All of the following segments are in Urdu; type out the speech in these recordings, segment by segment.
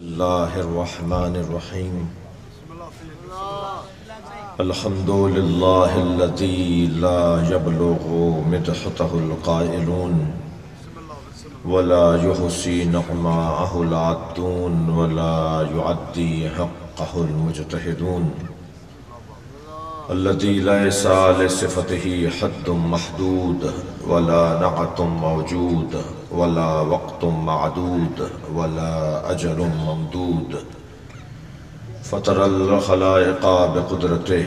اللہ الرحمن الرحیم الحمد للہ الذی لا یبلغ مدحته القائلون ولا يحصي نعماءه العادون ولا يعدي حقه المجتهدون الذي ليس لصفته حد محدود ولا نعت موجود ولا وقت معدود ولا أجل ممدود فطر الخلائق بقدرته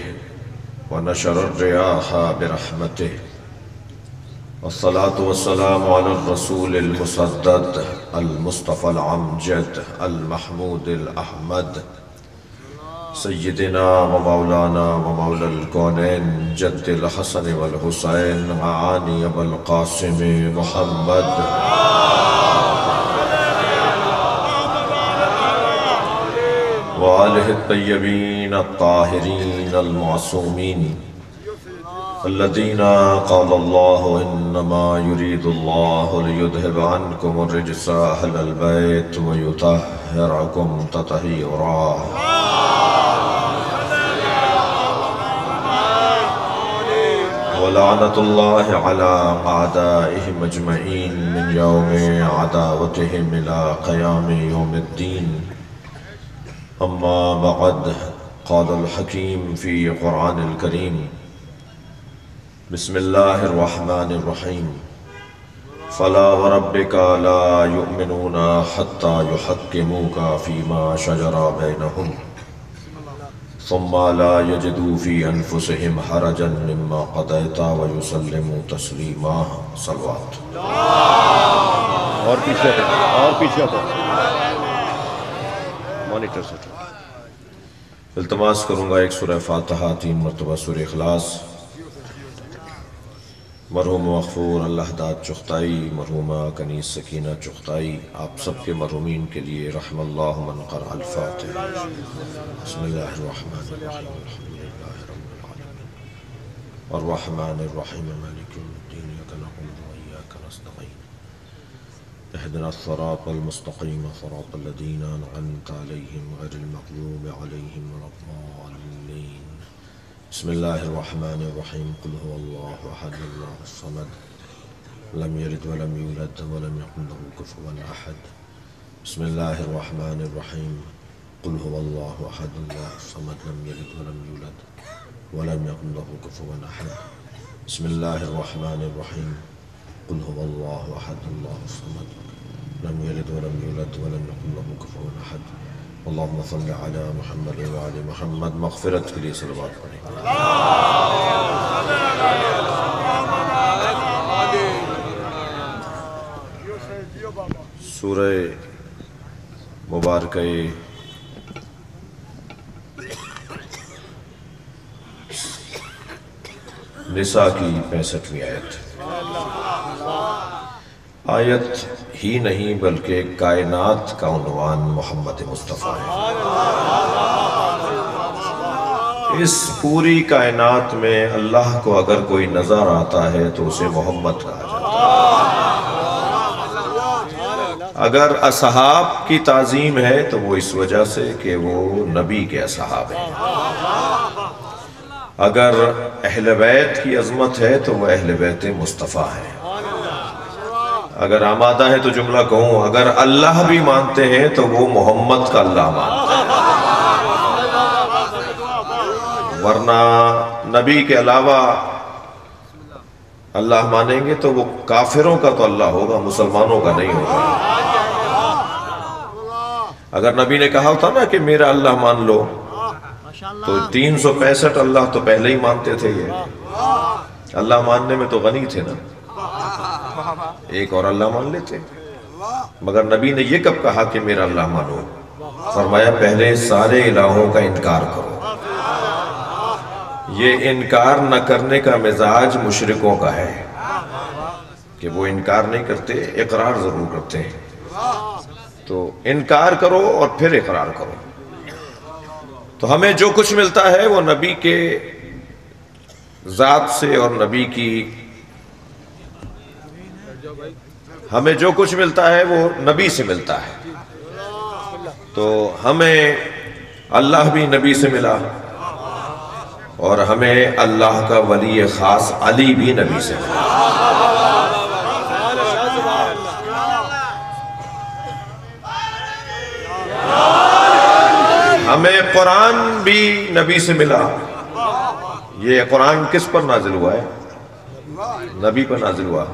ونشر الرياح برحمته والصلاة والسلام على الرسول المسدد المصطفى العمجد المحمود الأحمد سيدنا ومولانا ومولى الكونين جد الحسن والحسين معاني أبا القاسم محمد وآله الطيبين الطاهرين المعصومين الذين قال الله إنما يريد الله ليذهب عنكم الرجس أهل البيت ويطهركم تطهيرا ولعنة الله على أعدائهم أجمعين من يوم عداوتهم إلى قيام يوم الدين أما بعد قال الحكيم في قرآن الكريم بسم الله الرحمن الرحيم فلا وربك لا يؤمنون حتى يحكموك فيما شجر بينهم ثم لا يجدوا في أنفسهم حرجا مما قضيت ويسلموا تسليما صلوات اور پیچھے تو مانیٹر سے التماس کروں گا ایک سورہ فاتحہ 3 مرتبہ سورہ اخلاص مرحوم مغفور اللہ داد چختائی مرحومہ کنیز سکینہ چختائی آپ سب کے مرحومین کے لیے رحم اللہ من قرأ الفاتحہ بسم اللہ الرحمن الرحیم الحمدللہ رب العالمین الرحمن الرحیم مالک یوم الدین ایاک نعبد و ایاک نستعین اهدنا الصراط المستقیم صراط الذین انعمت علیہم غیر المغضوب علیہم ولا الضالین بسم اللہ الرحمن الرحیم قل هو اللہ احد اللہ الصمد لم یلد ولم یولد ولم یکن له کفوا احد بسم اللہ الرحمن الرحیم قل هو اللہ احد اللہ الصمد لم یلد ولم یولد ولم یکن له کفوا احد بسم اللہ الرحمن الرحیم قل هو اللہ احد اللہ الصمد لم یلد ولم یولد ولم یکن له کفوا احد اللہم صلی علی محمد وعلی محمد مغفرت کے لیے صلوات پڑھیں سورہ مبارکہ نساء کی 65ویں آیت ہی نہیں بلکہ کائنات کا عنوان محمد مصطفیٰ ہے اس پوری کائنات میں اللہ کو اگر کوئی نظر آتا ہے تو اسے محمد کہا جاتا ہے اگر اصحاب کی تعظیم ہے تو وہ اس وجہ سے کہ وہ نبی کے اصحاب ہیں اگر اہل بیت کی عظمت ہے تو وہ اہل بیت مصطفیٰ ہیں اگر آمادہ ہے تو جملہ کہوں اگر اللہ بھی مانتے ہیں تو وہ محمد کا اللہ مانتے ہیں ورنہ نبی کے علاوہ اللہ مانیں گے تو وہ کافروں کا تو اللہ ہوگا مسلمانوں کا نہیں ہوگا اگر نبی نے کہا ہوتا نا کہ میرا اللہ مان لو تو 365 اللہ تو پہلے ہی مانتے تھے یہ اللہ ماننے میں تو غنی تھے نا ایک اور اللہ مان لیتے مگر نبی نے یہ کب کہا کہ میرا اللہ مانو فرمایا پہلے سارے الہوں کا انکار کرو یہ انکار نہ کرنے کا مزاج مشرکوں کا ہے کہ وہ انکار نہیں کرتے اقرار ضرور کرتے ہیں تو انکار کرو اور پھر اقرار کرو تو ہمیں جو کچھ ملتا ہے وہ نبی کے ذات سے اور نبی کی ہمیں جو کچھ ملتا ہے وہ نبی سے ملتا ہے تو ہمیں اللہ بھی نبی سے ملا اور ہمیں اللہ کا ولی خاص علی بھی نبی سے ملا. ہمیں قرآن بھی نبی سے ملا. یہ قرآن کس پر نازل ہوا ہے؟ نبی پر نازل ہوا.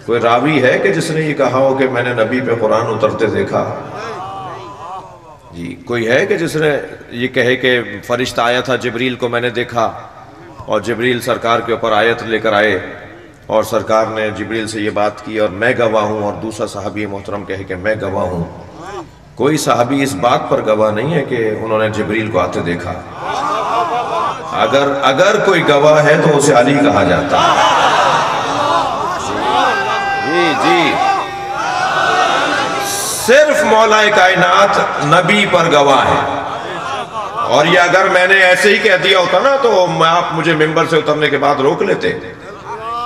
کوئی راوی ہے کہ جس نے یہ کہا ہو کہ میں نے نبی پہ قرآن اترتے دیکھا؟ جی کوئی ہے کہ جس نے یہ کہے کہ فرشتہ آیا تھا جبریل کو میں نے دیکھا اور جبریل سرکار کے اوپر آیت لے کر آئے اور سرکار نے جبریل سے یہ بات کی اور میں گواہ ہوں، اور دوسرا صحابی محترم کہے کہ میں گواہ ہوں؟ کوئی صحابی اس بات پر گواہ نہیں ہے کہ انہوں نے جبریل کو آتے دیکھا. اگر کوئی گواہ ہے تو اسے علی کہا جاتا ہے. جی صرف مولا کائنات نبی پر گواہ ہے. اور یہ اگر میں نے ایسے ہی کہہ دیا ہوتا نا تو آپ مجھے ممبر سے اترنے کے بعد روک لیتے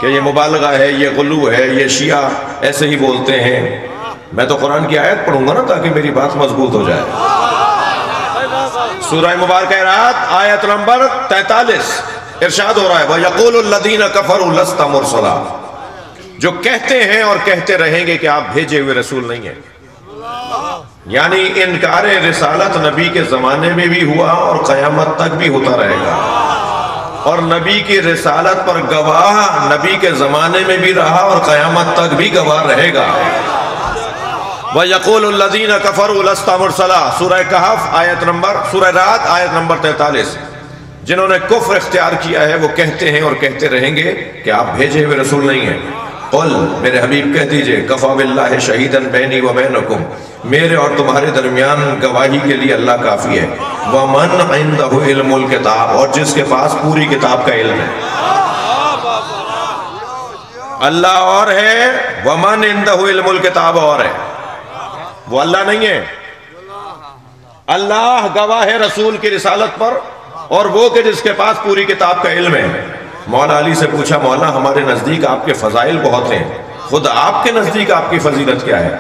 کہ یہ مبالغہ ہے، یہ غلو ہے، یہ شیعہ ایسے ہی بولتے ہیں. میں تو قرآن کی آیت پڑھوں گا نا تاکہ میری بات مضبوط ہو جائے. سورہ مبارکہ رات آیت نمبر 43 ارشاد ہو رہا ہے وَيَقُولُ الَّذِينَ كَفَرُوا لَسْتَ مُرْسَلًا، جو کہتے ہیں اور کہتے رہیں گے کہ آپ بھیجے ہوئے رسول نہیں ہیں. یعنی انکار رسالت نبی کے زمانے میں بھی ہوا اور قیامت تک بھی ہوتا رہے گا، اور نبی کی رسالت پر گواہ نبی کے زمانے میں بھی رہا اور قیامت تک بھی گواہ رہے گا. وَيَقُولُ الَّذِينَ كَفَرُوا لَسْتَ مُرْسَلًا، سورہ کہف آیت نمبر، سورہ رات آیت نمبر 43. جنہوں نے کفر اختیار کیا ہے وہ کہتے ہیں اور کہتے رہیں گے کہ آپ بھیجے ہوئے رسول نہیں ہیں. قل، میرے حبیب کہہ دیجئے، کفا باللہ شہیدن بینی و بینکم، میرے اور تمہارے درمیان گواہی کے لیے اللہ کافی ہے. ومن عندہ علم الکتاب، اور جس کے پاس پوری کتاب کا علم ہے. اللہ اور ہے، ومن عندہ علم الکتاب اور ہے. وہ اللہ نہیں ہے. اللہ گواہ ہے رسول کی رسالت پر، اور وہ کہ جس کے پاس پوری کتاب کا علم ہے. مولا علی سے پوچھا مولا ہمارے نزدیک آپ کے فضائل بہت ہیں، خود آپ کے نزدیک آپ کی فضیلت کیا ہے؟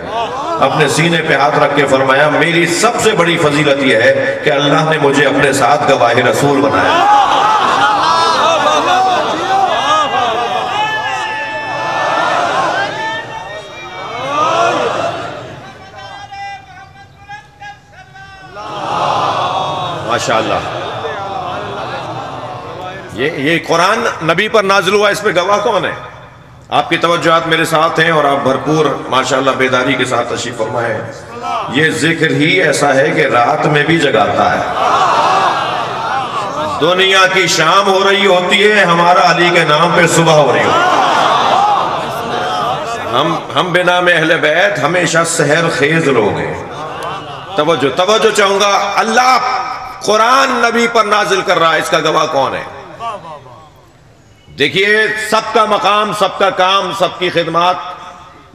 اپنے سینے پہ ہاتھ رکھ کے فرمایا میری سب سے بڑی فضیلت یہ ہے کہ اللہ نے مجھے اپنے ساتھ گواہ رسول بنایا. ماشاءاللہ. یہ قرآن نبی پر نازل ہوا، اس پہ گواہ کون ہے؟ آپ کی توجہات میرے ساتھ ہیں اور آپ بھرپور ماشاءاللہ بیداری کے ساتھ تشریف فرما ہے. یہ ذکر ہی ایسا ہے کہ رات میں بھی جگاتا ہے. دنیا کی شام ہو رہی ہوتی ہے، ہمارا علی کے نام پہ صبح ہو رہی ہوتی ہے. ہم بنام اہل بیت ہمیشہ سحر خیز لوگ ہیں. توجہ چاہوں گا. اللہ قرآن نبی پر نازل کر رہا ہے، اس کا گواہ کون ہے؟ دیکھیے سب کا مقام، سب کا کام، سب کی خدمات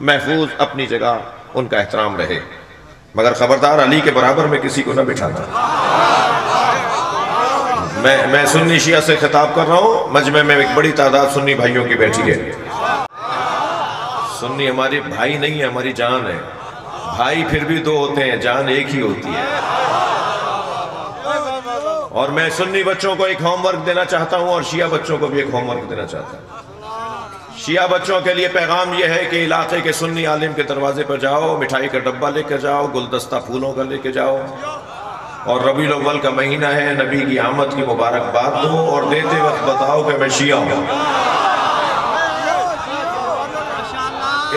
محفوظ اپنی جگہ، ان کا احترام رہے، مگر خبردار علی کے برابر میں کسی کو نہ بٹھانا. میں سنی شیعہ سے خطاب کر رہا ہوں. مجمع میں ایک بڑی تعداد سنی بھائیوں کی بیٹھی ہے. سنی ہماری بھائی نہیں ہے، ہماری جان ہے. بھائی پھر بھی دو ہوتے ہیں، جان ایک ہی ہوتی ہے. اور میں سنی بچوں کو ایک ہوم ورک دینا چاہتا ہوں اور شیعہ بچوں کو بھی ایک ہوم ورک دینا چاہتا ہوں. شیعہ بچوں کے لیے پیغام یہ ہے کہ علاقے کے سنی عالم کے دروازے پر جاؤ، مٹھائی کا ڈبہ لے کر جاؤ، گلدستہ پھولوں کا لے کے جاؤ، اور ربیع الاول کا مہینہ ہے، نبی کی آمد کی مبارکباد دو، اور دیتے وقت بتاؤ کہ میں شیعہ ہوں.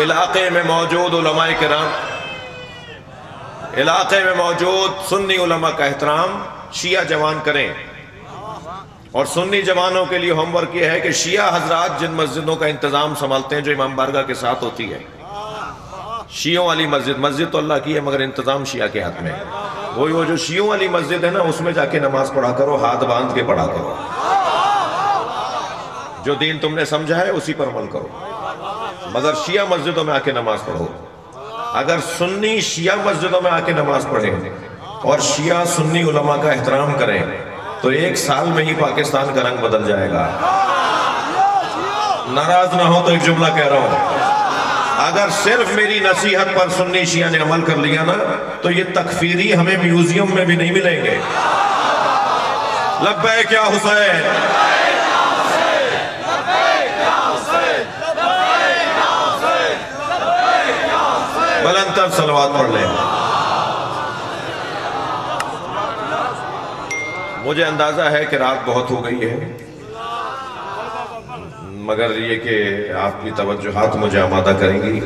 علاقے میں موجود علماء کرام، علاقے میں موجود سنی علماء کا احترام شیعہ جوان کریں. اور سنی جوانوں کے لیے ہوم ورک یہ ہے کہ شیعہ حضرات جن مسجدوں کا انتظام سنبھالتے ہیں جو امام بارگاہ کے ساتھ ہوتی ہے، شیعوں والی مسجد تو اللہ کی ہے مگر انتظام شیعہ کے ہاتھ میں ہے. وہ جو شیعوں والی مسجد ہے نا، اس میں جا کے نماز پڑھا کرو، ہاتھ باندھ کے پڑھا کرو. جو دین تم نے سمجھا ہے اسی پر عمل کرو، مگر شیعہ مسجدوں میں آ کے نماز پڑھو. اگر سنی شیعہ مسجدوں میں آ کے نماز پڑھیں اور شیعہ سنی علماء کا احترام کریں تو 1 سال میں ہی پاکستان کا رنگ بدل جائے گا. ناراض نہ ہو تو ایک جملہ کہہ رہا ہوں. اگر صرف میری نصیحت پر سنی شیعہ نے عمل کر لیا نا تو یہ تکفیری ہمیں میوزیم میں بھی نہیں ملیں گے. لبیک یا حسین، بلند تر صلوات پڑھ لیں. مجھے اندازہ ہے کہ رات بہت ہو گئی ہے، مگر یہ کہ آپ کی توجہات مجھے آمادہ کریں گی،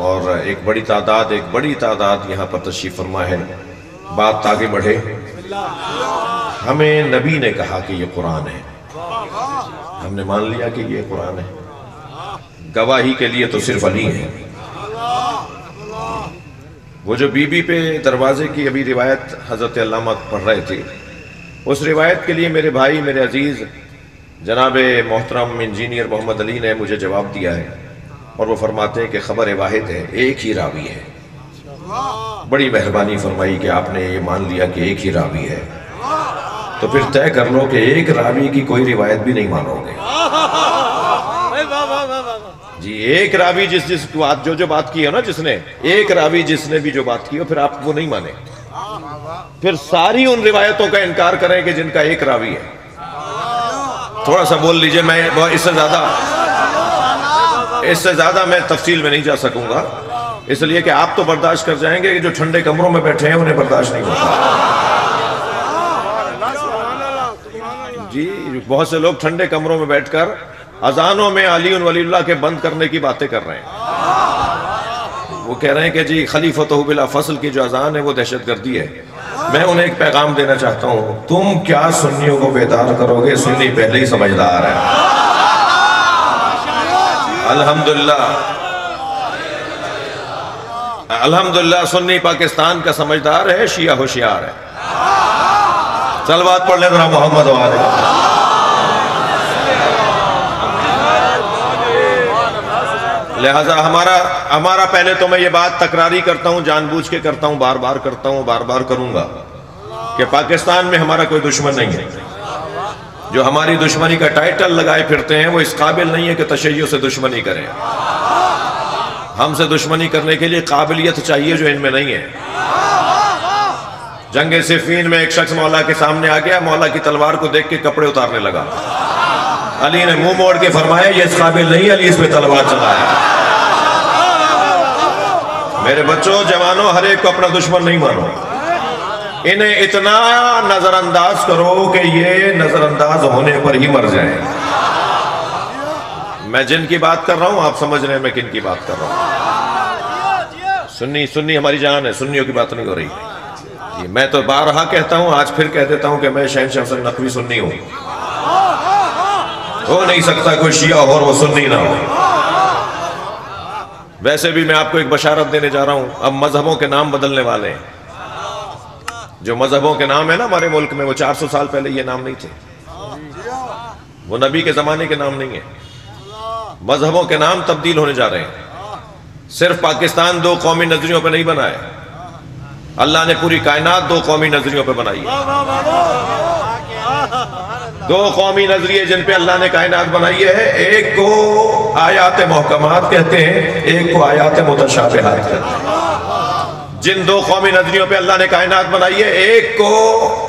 اور ایک بڑی تعداد یہاں پر تشریف فرما ہے. بات آگے بڑھے. ہمیں نبی نے کہا کہ یہ قرآن ہے، ہم نے مان لیا کہ یہ قرآن ہے. گواہی کے لیے تو صرف علی ہے. وہ جو بی بی پہ دروازے کی ابھی روایت حضرت علامہ پڑھ رہے تھے، اس روایت کے لیے میرے بھائی، میرے عزیز جناب محترم انجینئر محمد علی نے مجھے جواب دیا ہے، اور وہ فرماتے ہیں کہ خبر واحد ہے، ایک ہی راوی ہے. بڑی مہربانی فرمائی کہ آپ نے یہ مان لیا کہ ایک ہی راوی ہے، تو پھر طے کر لو کہ ایک راوی کی کوئی روایت بھی نہیں مانو گے. جی ایک راوی جو بات کی ہے نا، جس نے ایک راوی جس نے بھی جو بات کی ہو، پھر آپ وہ نہیں مانے، پھر ساری ان روایتوں کا انکار کریں کہ جن کا ایک راوی ہے. تھوڑا سا بول لیجئے، میں اس سے زیادہ میں تفصیل میں نہیں جا سکوں گا، اس لیے کہ آپ تو برداشت کر جائیں گے کہ جو ٹھنڈے کمروں میں بیٹھے ہیں انہیں برداشت نہیں ہوتا. جی بہت سے لوگ ٹھنڈے کمروں میں بیٹھ کر اذانوں میں علی ولی اللہ کے بند کرنے کی باتیں کر رہے ہیں. وہ کہہ رہے ہیں کہ جی خلیفتہ بلا فصل کی جو اذان ہے وہ دہشت گردی ہے. میں انہیں ایک پیغام دینا چاہتا ہوں، تم کیا سنیوں کو بیدار کرو گے؟ سنی پہلے ہی سمجھدار ہے. الحمدللہ سنی پاکستان کا سمجھدار ہے، شیعہ ہوشیار ہے. صلوات پڑھ لیں ذرا محمد والے. لہذا ہمارا پہلے تو میں یہ بات تکراری کرتا ہوں، جان بوجھ کے کرتا ہوں، بار بار کرتا ہوں، بار بار کروں گا، کہ پاکستان میں ہمارا کوئی دشمن نہیں ہے. جو ہماری دشمنی کا ٹائٹل لگائے پھرتے ہیں وہ اس قابل نہیں ہے کہ تشیع سے دشمنی کریں. ہم سے دشمنی کرنے کے لیے قابلیت چاہیے جو ان میں نہیں ہے. جنگ صفین میں ایک شخص مولا کے سامنے آ گیا، مولا کی تلوار کو دیکھ کے کپڑے اتارنے لگا. علی نے منہ موڑ کے فرمایا یہ اس قابل نہیں، علی اس پہ تلوار چلایا. میرے بچوں، جوانوں، ہر ایک کو اپنا دشمن نہیں مانو. انہیں اتنا نظر انداز کرو کہ یہ نظر انداز ہونے پر ہی مر جائیں. میں جن کی بات کر رہا ہوں آپ سمجھ رہے ہیں میں کن کی بات کر رہا ہوں. سنی ہماری جان ہے، سنیوں کی بات نہیں ہو رہی. میں تو بارہا کہتا ہوں، آج پھر کہہ دیتا ہوں کہ میں شہنشاہ حسن نقوی سنی ہوں. ہو نہیں سکتا کوئی شیعہ اور وہ سنی نہ ہو. ویسے بھی میں آپ کو ایک بشارت دینے جا رہا ہوں، اب مذہبوں کے نام بدلنے والے ہیں. جو مذہبوں کے نام ہیں نا ہمارے ملک میں، وہ 400 سال پہلے یہ نام نہیں تھے. وہ نبی کے زمانے کے نام نہیں ہیں. مذہبوں کے نام تبدیل ہونے جا رہے ہیں. صرف پاکستان دو قومی نظریوں پہ نہیں بنا ہے، اللہ نے پوری کائنات دو قومی نظریوں پہ بنائی ہے. دو قومی نظریے جن پہ اللہ نے کائنات بنائی ہے، ایک کو آیات محکمات کہتے ہیں، ایک کو آیات متشابہات کہتے ہیں. جن دو قومی نظریوں پہ اللہ نے کائنات بنائی ہے، ایک کو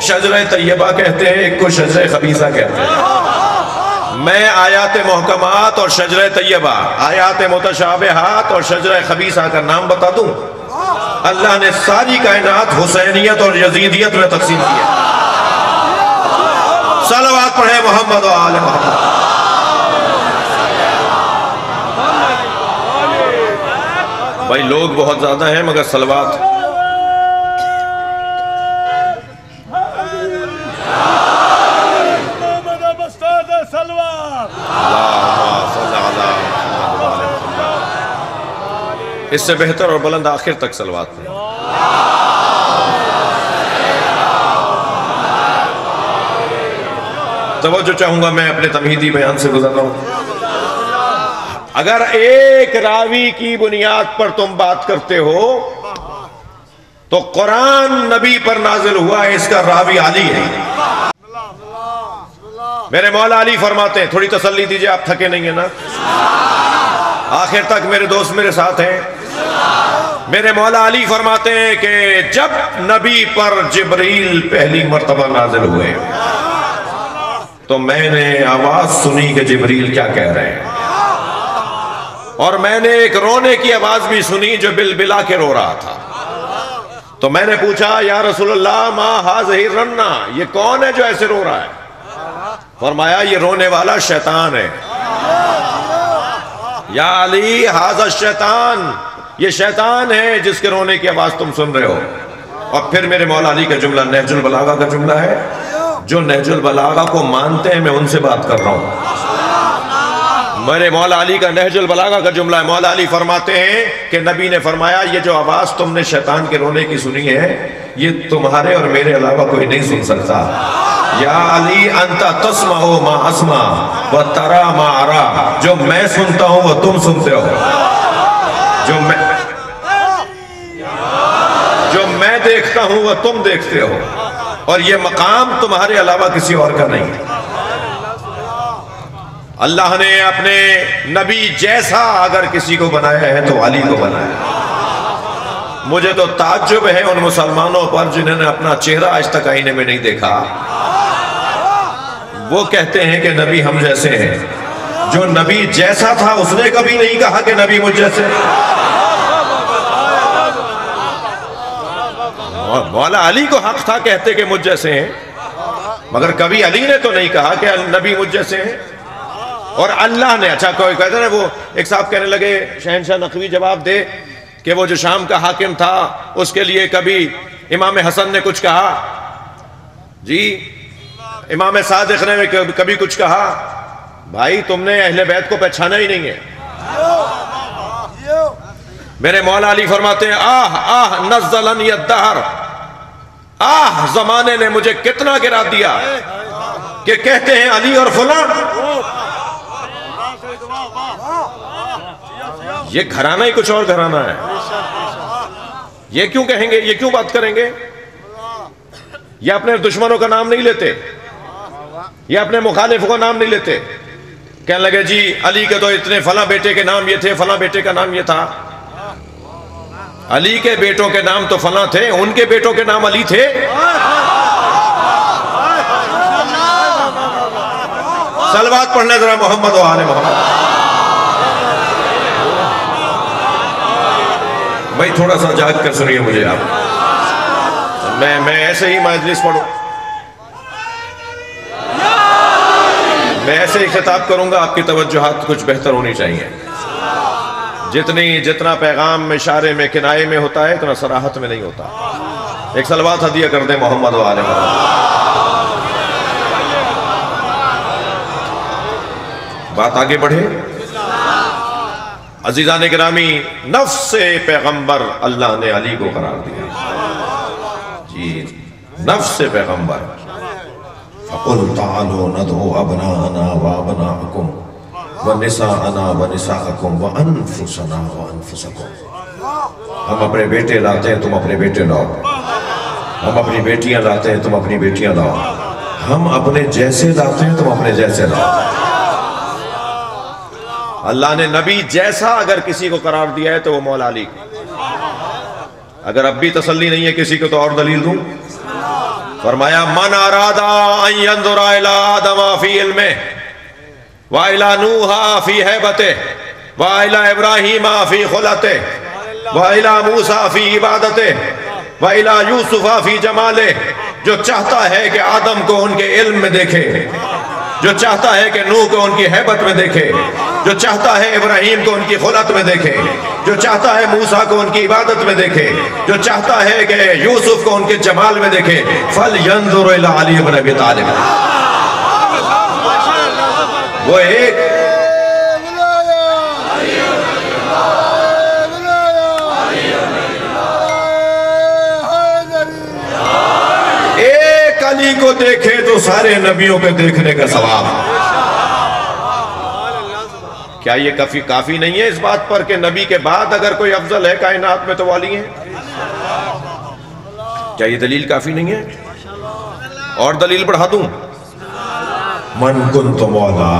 شجرہ طیبہ کہتے ہیں، ایک کو شجرہ خبیثہ کہتے ہیں. میں آیات محکمات اور شجرہ طیبہ، آیات متشابہات اور شجرہ خبیثہ کا نام بتا دوں. اللہ نے ساری کائنات حسینیت اور یزیدیت میں تقسیم کی ہے. صلوات پڑھیں محمد و آل محمد. بھائی لوگ بہت زیادہ ہیں مگر صلوات. اس سے بہتر اور بلند آخر تک صلوات پڑھیں. توجہ چاہوں گا، میں اپنے تمہیدی بیان سے گزر رہا ہوں. اگر ایک راوی کی بنیاد پر تم بات کرتے ہو تو قرآن نبی پر نازل ہوا ہے، اس کا راوی علی ہے. میرے مولا علی فرماتے ہیں، تھوڑی تسلی دیجئے، آپ تھکے نہیں ہیں نا. آخر تک میرے دوست میرے ساتھ ہیں؟ میرے مولا علی فرماتے ہیں کہ جب نبی پر جبریل پہلی مرتبہ نازل ہوئے تو میں نے آواز سنی کہ جبریل کیا کہہ رہے ہیں، اور میں نے ایک رونے کی آواز بھی سنی جو بلبلا کے رو رہا تھا۔ تو میں نے پوچھا یا رسول اللہ ما ہاذہ رنا، یہ کون ہے جو ایسے رو رہا ہے؟ فرمایا یہ رونے والا شیطان ہے۔ یا علی ہاذا الشیطان، یہ شیطان ہے جس کے رونے کی آواز تم سن رہے ہو۔ اور پھر میرے مولا علی کا جملہ نہج البلاغہ کا جملہ ہے، جو نہج البلاغہ کو مانتے ہیں میں ان سے بات کر رہا ہوں۔ میرے مولا علی کا نہج البلاغہ کا جملہ ہے، مولا علی فرماتے ہیں کہ نبی نے فرمایا یہ جو آواز تم نے شیطان کے رونے کی سنی ہے یہ تمہارے اور میرے علاوہ کوئی نہیں سن سکتا۔ یا علی انت تسمع ما اسمع و ترى ما ارى، جو میں سنتا ہوں وہ تم سنتے ہو، جو میں دیکھتا ہوں وہ تم دیکھتے ہو، اور یہ مقام تمہارے علاوہ کسی اور کا نہیں ہے۔ اللہ نے اپنے نبی جیسا اگر کسی کو بنایا ہے تو علی کو بنایا۔ مجھے تو تعجب ہے ان مسلمانوں پر جنہوں نے اپنا چہرہ آج تک آئینے میں نہیں دیکھا، وہ کہتے ہیں کہ نبی ہم جیسے ہیں۔ جو نبی جیسا تھا اس نے کبھی نہیں کہا کہ نبی مجھ جیسے۔ مولا علی کو حق تھا کہتے کہ مجھ جیسے ہیں، مگر کبھی علی نے تو نہیں کہا کہ نبی مجھ جیسے ہیں۔ اور اللہ نے، اچھا کوئی کہتے ہیں وہ ایک صاحب کہنے لگے شہنشاہ نقوی جواب دے کہ وہ جو شام کا حاکم تھا اس کے لیے کبھی امام حسن نے کچھ کہا؟ جی امام صادق نے کبھی کچھ کہا؟ بھائی تم نے اہل بیت کو پہچانا ہی نہیں ہے۔ میرے مولا علی فرماتے ہیں آہ آہ نزلنی الدہر، آہ زمانے نے مجھے کتنا گرا دیا کہ کہتے ہیں علی اور فلاں۔ یہ گھرانہ ہی کچھ اور گھرانہ ہے، یہ کیوں کہیں گے، یہ کیوں بات کریں گے؟ یہ اپنے دشمنوں کا نام نہیں لیتے، یہ اپنے مخالف کو نام نہیں لیتے، کہنے لگے جی علی کے تو اتنے فلاں بیٹے کے نام یہ تھے، فلاں بیٹے کا نام یہ تھا۔ علی کے بیٹوں کے نام تو فلاں تھے، ان کے بیٹوں کے نام علی تھے۔ صلوات پڑھنے ذرا محمد و آل محمد۔ بھائی تھوڑا سا جاگ کر سنیے مجھے آپ، میں ایسے ہی مجلس پڑھوں، میں ایسے ہی خطاب کروں گا، آپ کی توجہات کچھ بہتر ہونی چاہیے۔ جتنا پیغام اشارے میں کنائے میں ہوتا ہے اتنا صراحت میں نہیں ہوتا۔ ایک صلوات ہدیہ کر دیں محمد و آل محمد۔ بات آگے بڑھے، عزیزان گرامی، نفس پیغمبر اللہ نے علی کو قرار دیا۔ جی نفس پیغمبر، فَقُلْ تَعَالُوا نَدْعُوا أَبْنَاءَنَا وَأَبْنَاءَكُمْ وَنِسَاءَنَا وَنِسَاءَكُمْ وَأَنفُسَنَا وَأَنفُسَكُمْ۔ ہم اپنے بیٹے لاتے ہیں، تم اپنے بیٹے لاؤ، ہم اپنی بیٹیاں لاتے ہیں، تم اپنی بیٹیاں لاؤ، ہم اپنے جیسے لاتے ہیں، تم اپنے جیسے لاؤ۔ اللہ نے نبی جیسا اگر کسی کو قرار دیا ہے تو وہ مولا علی کو۔ اگر اب بھی تسلی نہیں ہے کسی کو تو اور دلیل دوں۔ فرمایا من اراد ان ينظر الى آدم فی علمہ وَإِلَى نُوحَ فِي حَيْبَتِهِ وَإِلَى إِبْرَاهِيمَ فِي خُلَتِهِ وَإِلَى مُوسَى فِي عِبَادَتِهِ وَإِلَى يُوسُفَ فِي جَمَالِهِ۔ جو چاہتا ہے کہ آدم کو ان کے علم میں دیکھے، جو چاہتا ہے کہ نوح کو ان کی حیبت میں دیکھے، جو چاہتا ہے ابراہیم کو ان کی خلت میں دیکھے، جو چاہتا ہے موسیٰ کو ان کی عبادت میں دیکھے، جو چاہتا ہے کہ یوسف کو ان کے جمال میں دیکھے، فَلْيَنْظُرْ إِلَىٰ عَلِيِّ بْنِ أَبِي طَالِبٍ۔ وہ ایک علی کو دیکھے تو سارے نبیوں کے دیکھنے کا ثواب۔ کیا یہ کافی نہیں ہے اس بات پر کہ نبی کے بعد اگر کوئی افضل ہے کائنات میں تو وہ علی ہیں؟ کیا یہ دلیل کافی نہیں ہے؟ اور دلیل بڑھا دوں، من کنت مولا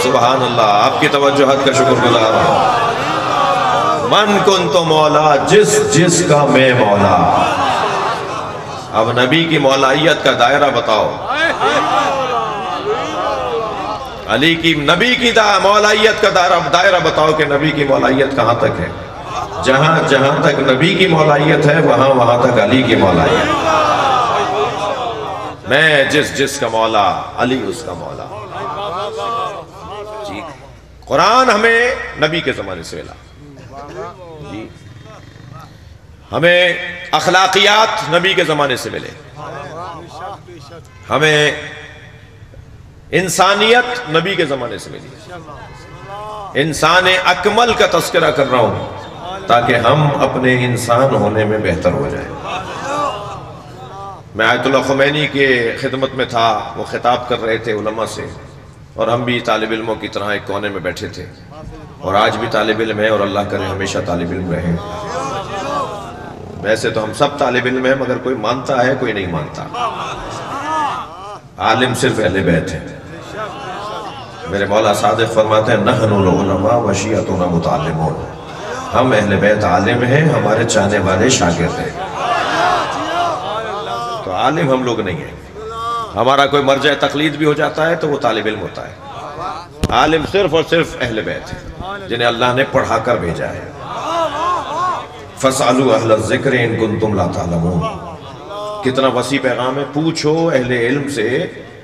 سبحان اللہ، آپ کی توجہات کا شکر گزار ہوں۔ من کنت مولا، جس کا میں مولا۔ اب نبی کی مولائیت کا دائرہ بتاؤ، علی کی نبی کی مولائیت کا دائرہ بتاؤ کہ نبی کی مولائیت کہاں تک ہے؟ جہاں تک نبی کی مولائیت ہے وہاں تک علی کی مولائیت۔ میں جس کا مولا، علی اس کا مولا۔ جی قرآن ہمیں نبی کے زمانے سے ملا، جی ہمیں اخلاقیات نبی کے زمانے سے ملے، ہمیں انسانیت نبی کے زمانے سے ملی۔ انسان اکمل کا تذکرہ کر رہا ہوں تاکہ ہم اپنے انسان ہونے میں بہتر ہو جائیں۔ میں آیت اللہ خمینی کے خدمت میں تھا، وہ خطاب کر رہے تھے علماء سے، اور ہم بھی طالب علموں کی طرح ایک کونے میں بیٹھے تھے، اور آج بھی طالب علم ہیں، اور اللہ کرے ہمیشہ طالب علم رہیں۔ ویسے تو ہم سب طالب علم ہیں، مگر کوئی مانتا ہے کوئی نہیں مانتا۔ عالم صرف اہل بیت ہیں۔ میرے مولا صادق فرماتے ہیں نحن العلماء وشیعتنا متعلمون، ہم اہل بیت عالم ہیں، ہمارے چاہنے والے شاگرد ہیں۔ تو عالم ہم لوگ نہیں ہیں، ہمارا کوئی مرجع تقلید بھی ہو جاتا ہے تو وہ طالب علم ہوتا ہے۔ عالم صرف اور صرف اہل بیت ہیں جنہیں اللہ نے پڑھا کر بھیجا ہے۔ فَاسْأَلُوا أَهْلَ الذِّكْرِ إِن كُنتُمْ لَا تَعْلَمُونَ، کتنا وسیع پیغام ہے۔ پوچھو اہل علم سے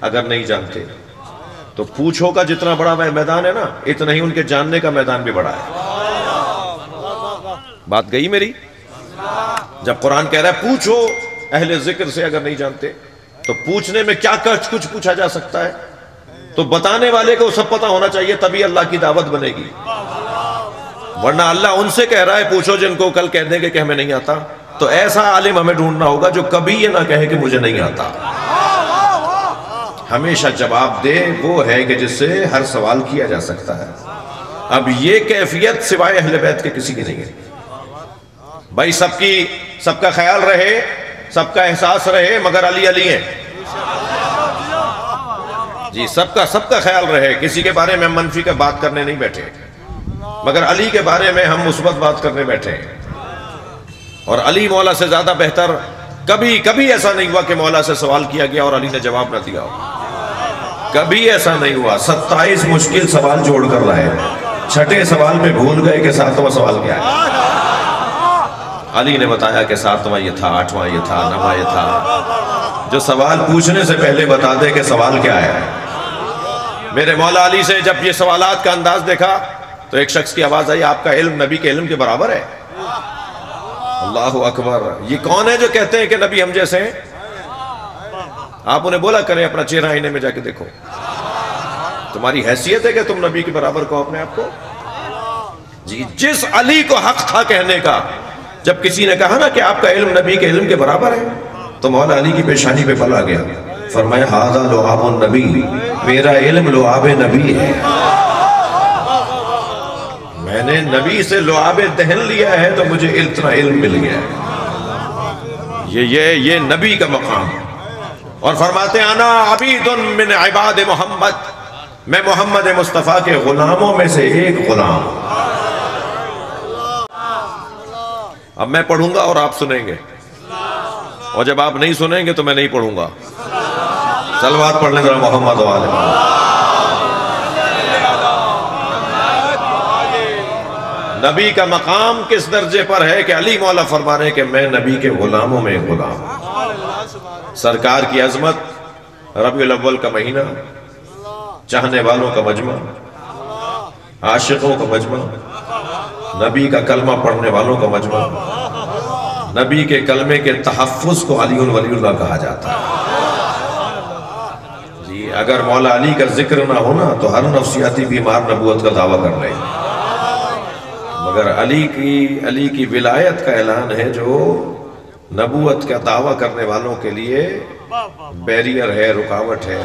اگر نہیں جانتے تو پوچھو کا جتنا بڑا میدان ہے نا، اتنا ہی ان کے جاننے کا میدان بھی بڑا ہے۔ بات گئی میری؟ جب قرآن کہہ رہا ہے پوچھو اہل ذکر سے اگر نہیں جانتے، تو پوچھنے میں کیا کچھ پوچھا جا سکتا ہے؟ تو بتانے والے کو سب پتہ ہونا چاہیے، تبھی اللہ کی دعوت بنے گی، ورنہ اللہ ان سے کہہ رہا ہے پوچھو جن کو کل کہہ دیں گے کہ ہمیں نہیں آتا۔ تو ایسا عالم ہمیں ڈھونڈنا ہوگا جو کبھی یہ نہ کہے کہ مجھے نہیں آتا، ہمیشہ جواب دے۔ وہ ہے کہ جس سے ہر سوال کیا جا سکتا ہے۔ اب یہ کیفیت سوائے اہل بیت کے کسی کی نہیں ہے۔ بھائی سب کا خیال رہے، سب کا احساس رہے، مگر علی علی ہیں۔ جی سب کا خیال رہے، کسی کے بارے میں ہم منفی کا بات کرنے نہیں بیٹھے، مگر علی کے بارے میں ہم مثبت بات کرنے بیٹھے ہیں۔ اور علی مولا سے زیادہ بہتر کبھی ایسا نہیں ہوا کہ مولا سے سوال کیا گیا اور علی نے جواب نہ دیا ہو۔ کبھی ایسا نہیں ہوا۔ 27 مشکل سوال جوڑ کر لائے، چھٹے سوال میں بھول گئے کہ 7واں سوال کیا ہے۔ علی نے بتایا کہ 7واں یہ تھا، 8واں یہ تھا، 9واں یہ تھا۔ جو سوال پوچھنے سے پہلے بتا دے کہ سوال کیا ہے۔ میرے مولا علی سے جب یہ سوالات کا انداز دیکھا تو ایک شخص کی آواز آئی، آپ کا علم نبی کے علم کے برابر ہے۔ اللہ اکبر! یہ کون ہے جو کہتے ہیں کہ نبی ہم جیسے ہیں؟ آپ انہیں بولا کریں اپنا چہرہ آئینے میں جا کے دیکھو، تمہاری حیثیت ہے کہ تم نبی کے برابر کہو اپنے آپ کو؟ جی جس علی کو حق تھا کہنے کا، جب کسی نے کہا نا کہ آپ کا علم نبی کے علم کے برابر ہے، تو مولا علی کی پیشانی پہ پل آ گیا، فرمایا ھذا لعاب النبی، میرا علم لعاب نبی ہے۔ میں نے نبی سے لعاب دہن لیا ہے تو مجھے اتنا علم مل گیا ہے۔ یہ نبی کا مقام۔ اور فرماتے ہیں انا عبید من عباد محمد، میں محمد مصطفیٰ کے غلاموں میں سے ایک غلام۔ اب میں پڑھوں گا اور آپ سنیں گے، اور جب آپ نہیں سنیں گے تو میں نہیں پڑھوں گا۔ صلوات پڑھ لیں ذرا محمد و آل محمد۔ نبی کا مقام کس درجے پر ہے کہ علی مولا فرما رہے ہیں کہ میں نبی کے غلاموں میں ایک غلام۔ سرکار کی عظمت، ربیع الاول کا مہینہ، چاہنے والوں کا مجمع، عاشقوں کا مجمع، نبی کا کلمہ پڑھنے والوں کا مجمع۔ نبی کے کلمے کے تحفظ کو علی ولی اللہ کہا جاتا ہے۔ جی اگر مولا علی کا ذکر نہ ہونا تو ہر نفسیاتی بیمار نبوت کا دعویٰ کر رہے ہیں، مگر علی کی ولایت کا اعلان ہے جو نبوت کا دعویٰ کرنے والوں کے لیے بیریئر ہے، رکاوٹ ہے۔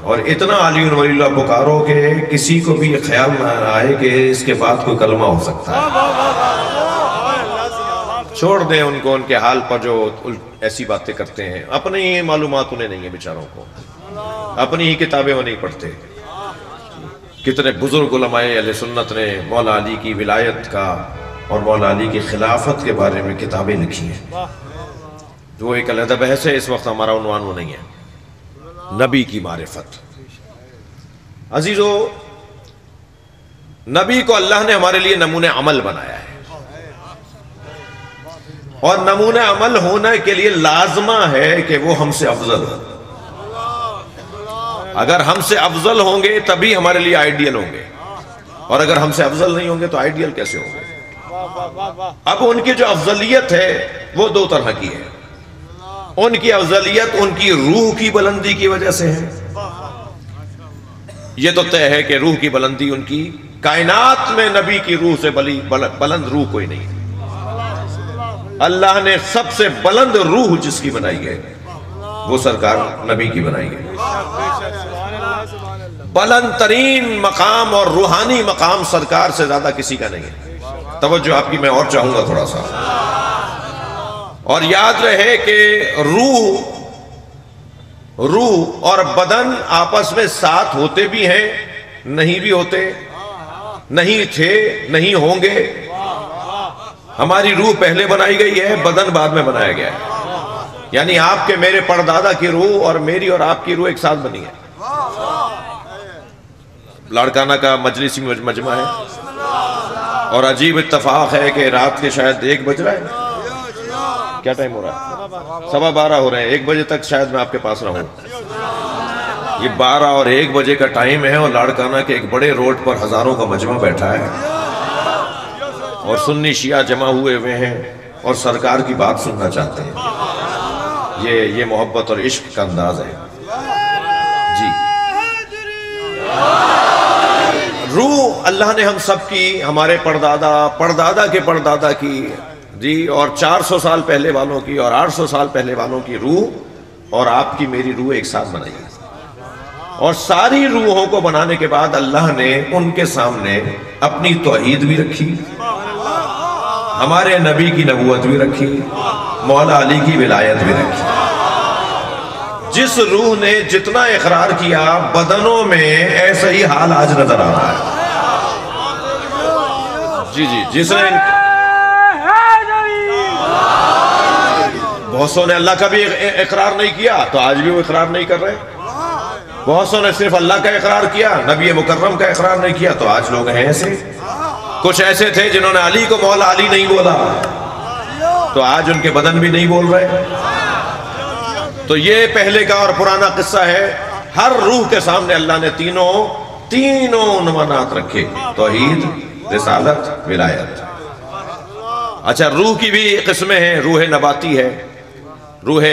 اور اتنا علی ولی اللہ پکارو کہ کسی کو بھی خیال نہ آئے کہ اس کے بعد کوئی کلمہ ہو سکتا ہے۔ چھوڑ دیں ان کو ان کے حال پر جو ایسی باتیں کرتے ہیں، اپنی ہی معلومات انہیں نہیں ہیں بیچاروں کو، اپنی ہی کتابیں وہ نہیں پڑھتے۔ کتنے بزرگ علماء اہل سنت نے مولا علی کی ولایت کا اور مولا علی کی خلافت کے بارے میں کتابیں لکھی ہیں، جو ایک علیحدہ بحث ہے، اس وقت ہمارا عنوان وہ نہیں ہے۔ نبی کی معرفت، عزیزو، نبی کو اللہ نے ہمارے لیے نمونہ عمل بنایا ہے، اور نمونہ عمل ہونے کے لیے لازمہ ہے کہ وہ ہم سے افضل ہو۔ اگر ہم سے افضل ہوں گے تبھی ہمارے لیے آئیڈیل ہوں گے، اور اگر ہم سے افضل نہیں ہوں گے تو آئیڈیل کیسے ہوں گے؟ اب ان کی جو افضلیت ہے وہ دو طرح کی ہے۔ ان کی افضلیت ان کی روح کی بلندی کی وجہ سے ہے، یہ تو طے ہے کہ روح کی بلندی ان کی، کائنات میں نبی کی روح سے بلند روح کوئی نہیں۔ اللہ نے سب سے بلند روح جس کی بنائی ہے وہ سرکار نبی کی بنائی ہے۔ بلند ترین مقام اور روحانی مقام سرکار سے زیادہ کسی کا نہیں ہے۔ توجہ آپ کی میں اور چاہوں گا تھوڑا سا، اور یاد رہے کہ روح اور بدن آپس میں ساتھ ہوتے بھی ہیں، نہیں بھی ہوتے، نہیں تھے، نہیں ہوں گے۔ ہماری روح پہلے بنائی گئی ہے، بدن بعد میں بنایا گیا ہے، یعنی آپ کے میرے پردادا کی روح اور میری اور آپ کی روح ایک ساتھ بنی ہے۔ لاڑکانہ کا مجلسی مجمع ہے، اور عجیب اتفاق ہے کہ رات کے شاید 1 بج رہا ہے، کیا ٹائم ہو رہا ہے؟ 12:15 ہو رہے ہیں، 1 بجے تک شاید میں آپ کے پاس رہوں۔ یہ 12 اور 1 بجے کا ٹائم ہے، اور لاڑکانہ کے ایک بڑے روڈ پر ہزاروں کا مجمع بیٹھا ہے، اور سنی شیعہ جمع ہوئے ہیں اور سرکار کی بات سننا چاہتے ہیں۔ یہ محبت اور عشق کا انداز ہے جی۔ روح اللہ نے ہم سب کی، ہمارے پردادا کے پردادا کی جی، اور 400 سال پہلے والوں کی اور 800 سال پہلے والوں کی روح اور آپ کی میری روح ایک ساتھ بنائی ہے، اور ساری روحوں کو بنانے کے بعد اللہ نے ان کے سامنے اپنی توحید بھی رکھی، ہمارے نبی کی نبوت بھی رکھی، مولا علی کی ولایت بھی رکھی۔ جس روح نے جتنا اقرار کیا بدنوں میں ایسا ہی حال آج نظر آ رہا ہے جی جی۔ جس نے بہت سو نے اللہ کا بھی اقرار نہیں کیا تو آج بھی وہ اقرار نہیں کر رہے، بہت سو نے صرف اللہ کا اقرار کیا، نبی مکرم کا اقرار نہیں کیا، تو آج لوگ ہیں ایسے۔ کچھ ایسے تھے جنہوں نے علی کو مولا علی نہیں بولا تو آج ان کے بدن بھی نہیں بول رہے۔ تو یہ پہلے کا اور پرانا قصہ ہے۔ ہر روح کے سامنے اللہ نے تینوں عنوانات رکھے، توحید، رسالت، ولایت۔ اچھا، روح کی بھی قسمیں ہیں، روح نباتی ہے، روح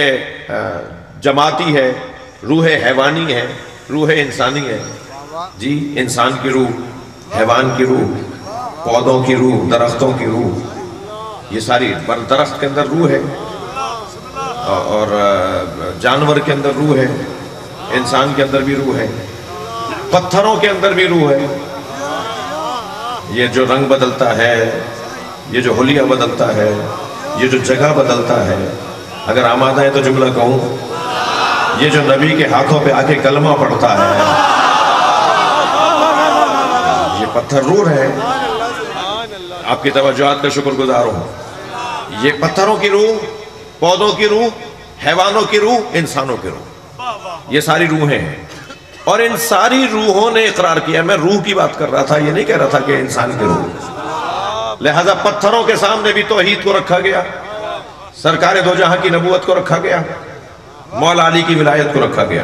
جماعتی ہے، روح حیوانی ہے، روح انسانی ہے جی۔ انسان کی روح، حیوان کی روح، پودوں کی روح، درختوں کی روح، یہ ساری درخت کے اندر روح ہے، اور جانور کے اندر روح ہے، انسان کے اندر بھی روح ہے، پتھروں کے اندر بھی روح ہے۔ یہ جو رنگ بدلتا ہے، یہ جو حلیہ بدلتا ہے، یہ جو جگہ بدلتا ہے، اگر آمادہ ہے تو جملہ کہوں، یہ جو نبی کے ہاتھوں پہ آ کے کلمہ پڑھتا ہے، یہ پتھر روح ہے۔ آپ کی توجہات کا شکر گزار ہوں۔ یہ پتھروں کی روح، پودوں کی روح، حیوانوں کی روح، انسانوں کی روح، یہ ساری روحیں ہیں، اور ان ساری روحوں نے اقرار کیا۔ میں روح کی بات کر رہا تھا، یہ نہیں کہہ رہا تھا کہ انسان کی روح۔ لہذا پتھروں کے سامنے بھی توحید کو رکھا گیا، سرکار دو جہاں کی نبوت کو رکھا گیا، مولا علی کی ولایت کو رکھا گیا۔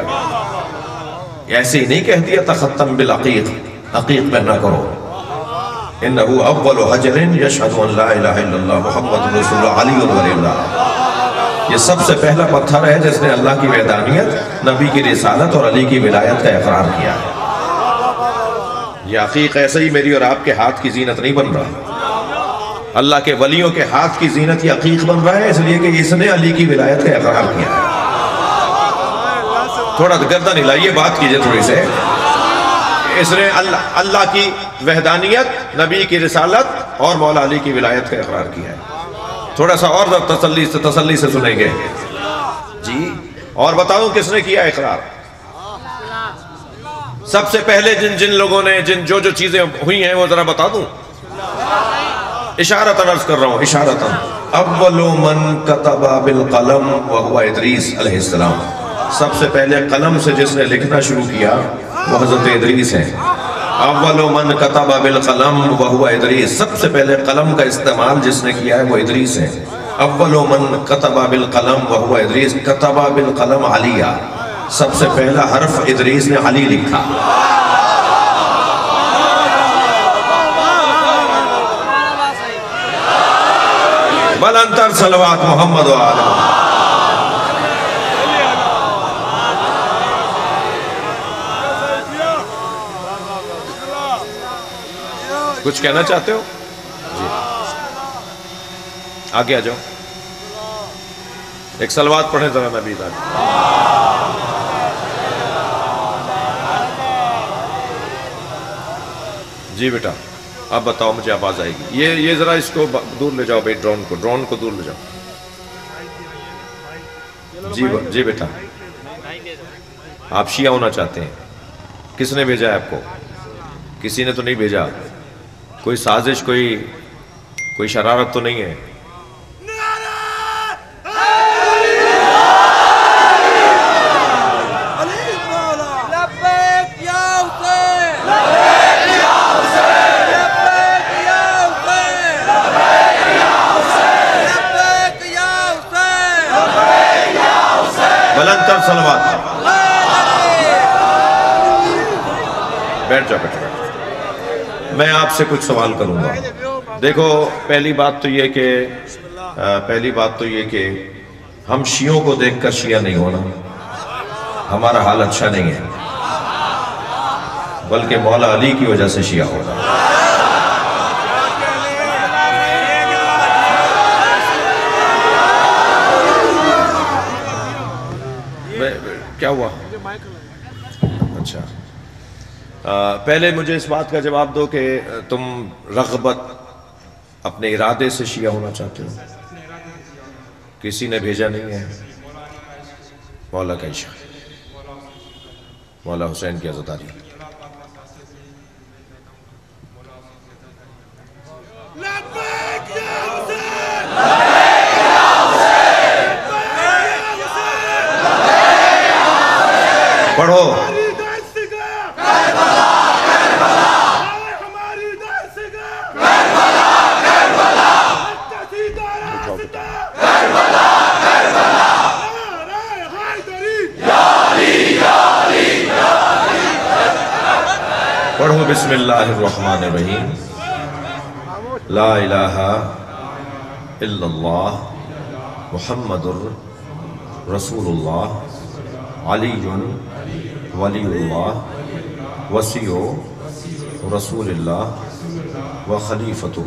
ایسے ہی نہیں کہہ دیا تختم بالعقیق، عقیق پہ نہ کرو۔ انہو اول حجر یشہد ان لا الہ الا اللہ محمد رسول اللہ علی ولی اللہ، یہ سب سے پہلا پتھر ہے جس نے اللہ کی وحدانیت، نبی کی رسالت اور علی کی ولایت کا اقرار کیا ہے۔ یہ عقیق ایسے ہی میری اور آپ کے ہاتھ کی زینت نہیں بن رہا، اللہ کے ولیوں کے ہاتھ کی زینت یہ عقیق بن رہا ہے، اس لیے کہ اس نے علی کی ولایت کا اقرار کیا ہے۔ تھوڑا گردن ہلائیے، بات کیجئے تھوڑی سے۔ اس نے اللہ کی وحدانیت، نبی کی رسالت اور مولا علی کی ولایت کا اقرار کیا ہے۔ تھوڑا سا اور تسلی سے سنیں گے جی، اور بتاؤں کس نے کیا اقرار؟ سب سے پہلے جن لوگوں نے جو چیزیں ہوئی ہیں وہ ذرا بتا دوں. اشارتاً عرض کر رہا ہوں، اشارتاً. اول من کتب بالقلم وہو ادریس علیہ السلام. سب سے پہلے قلم سے جس نے لکھنا شروع کیا وہ حضرت ادریس ہیں. اول من کتب بالقلم وہو ادریس. سب سے پہلے قلم کا استعمال جس نے کیا ہے وہ ادریس ہیں. اول من کتب بالقلم وہو ادریس. کتب بالقلم علیہ. سب سے پہلا حرف ادریس نے علی لکھا. بلندر صلوات محمد و آلہ. کچھ کہنا چاہتے ہو؟ جی آگے آ جاؤ. ایک صلوات پڑھیں ذرا نبی تعالی. جی بیٹا اب بتاؤ مجھے آواز آئے گی. یہ ذرا اس کو دور لے جاؤ بھائی. ڈرون کو دور لے جاؤ. جی بیٹا آپ شیعہ ہونا چاہتے ہیں. کس نے بھیجا ہے آپ کو؟ کسی نے تو نہیں بھیجا. کوئی سازش کوئی شرارت تو نہیں ہے؟ بلندر صلوات. بیٹھ جاؤ بیٹھ جاؤ. میں آپ سے کچھ سوال کروں گا. دیکھو پہلی بات تو یہ کہ ہم شیعوں کو دیکھ کر شیعہ نہیں ہونا. ہمارا حال اچھا نہیں ہے بلکہ مولا علی کی وجہ سے شیعہ ہونا. کیا ہوا؟ اچھا پہلے مجھے اس بات کا جواب دو کہ تم رغبت اپنے ارادے سے شیعہ ہونا چاہتے ہو؟ کسی نے بھیجا نہیں ہے؟ مولا کا عشق، مولا حسین کی عزاداری. پڑھو. پڑھو بسم اللہ الرحمن الرحیم. لا الہ الا اللہ محمد رسول اللہ علی ولی اللہ وسیع رسول اللہ وخلیفتہ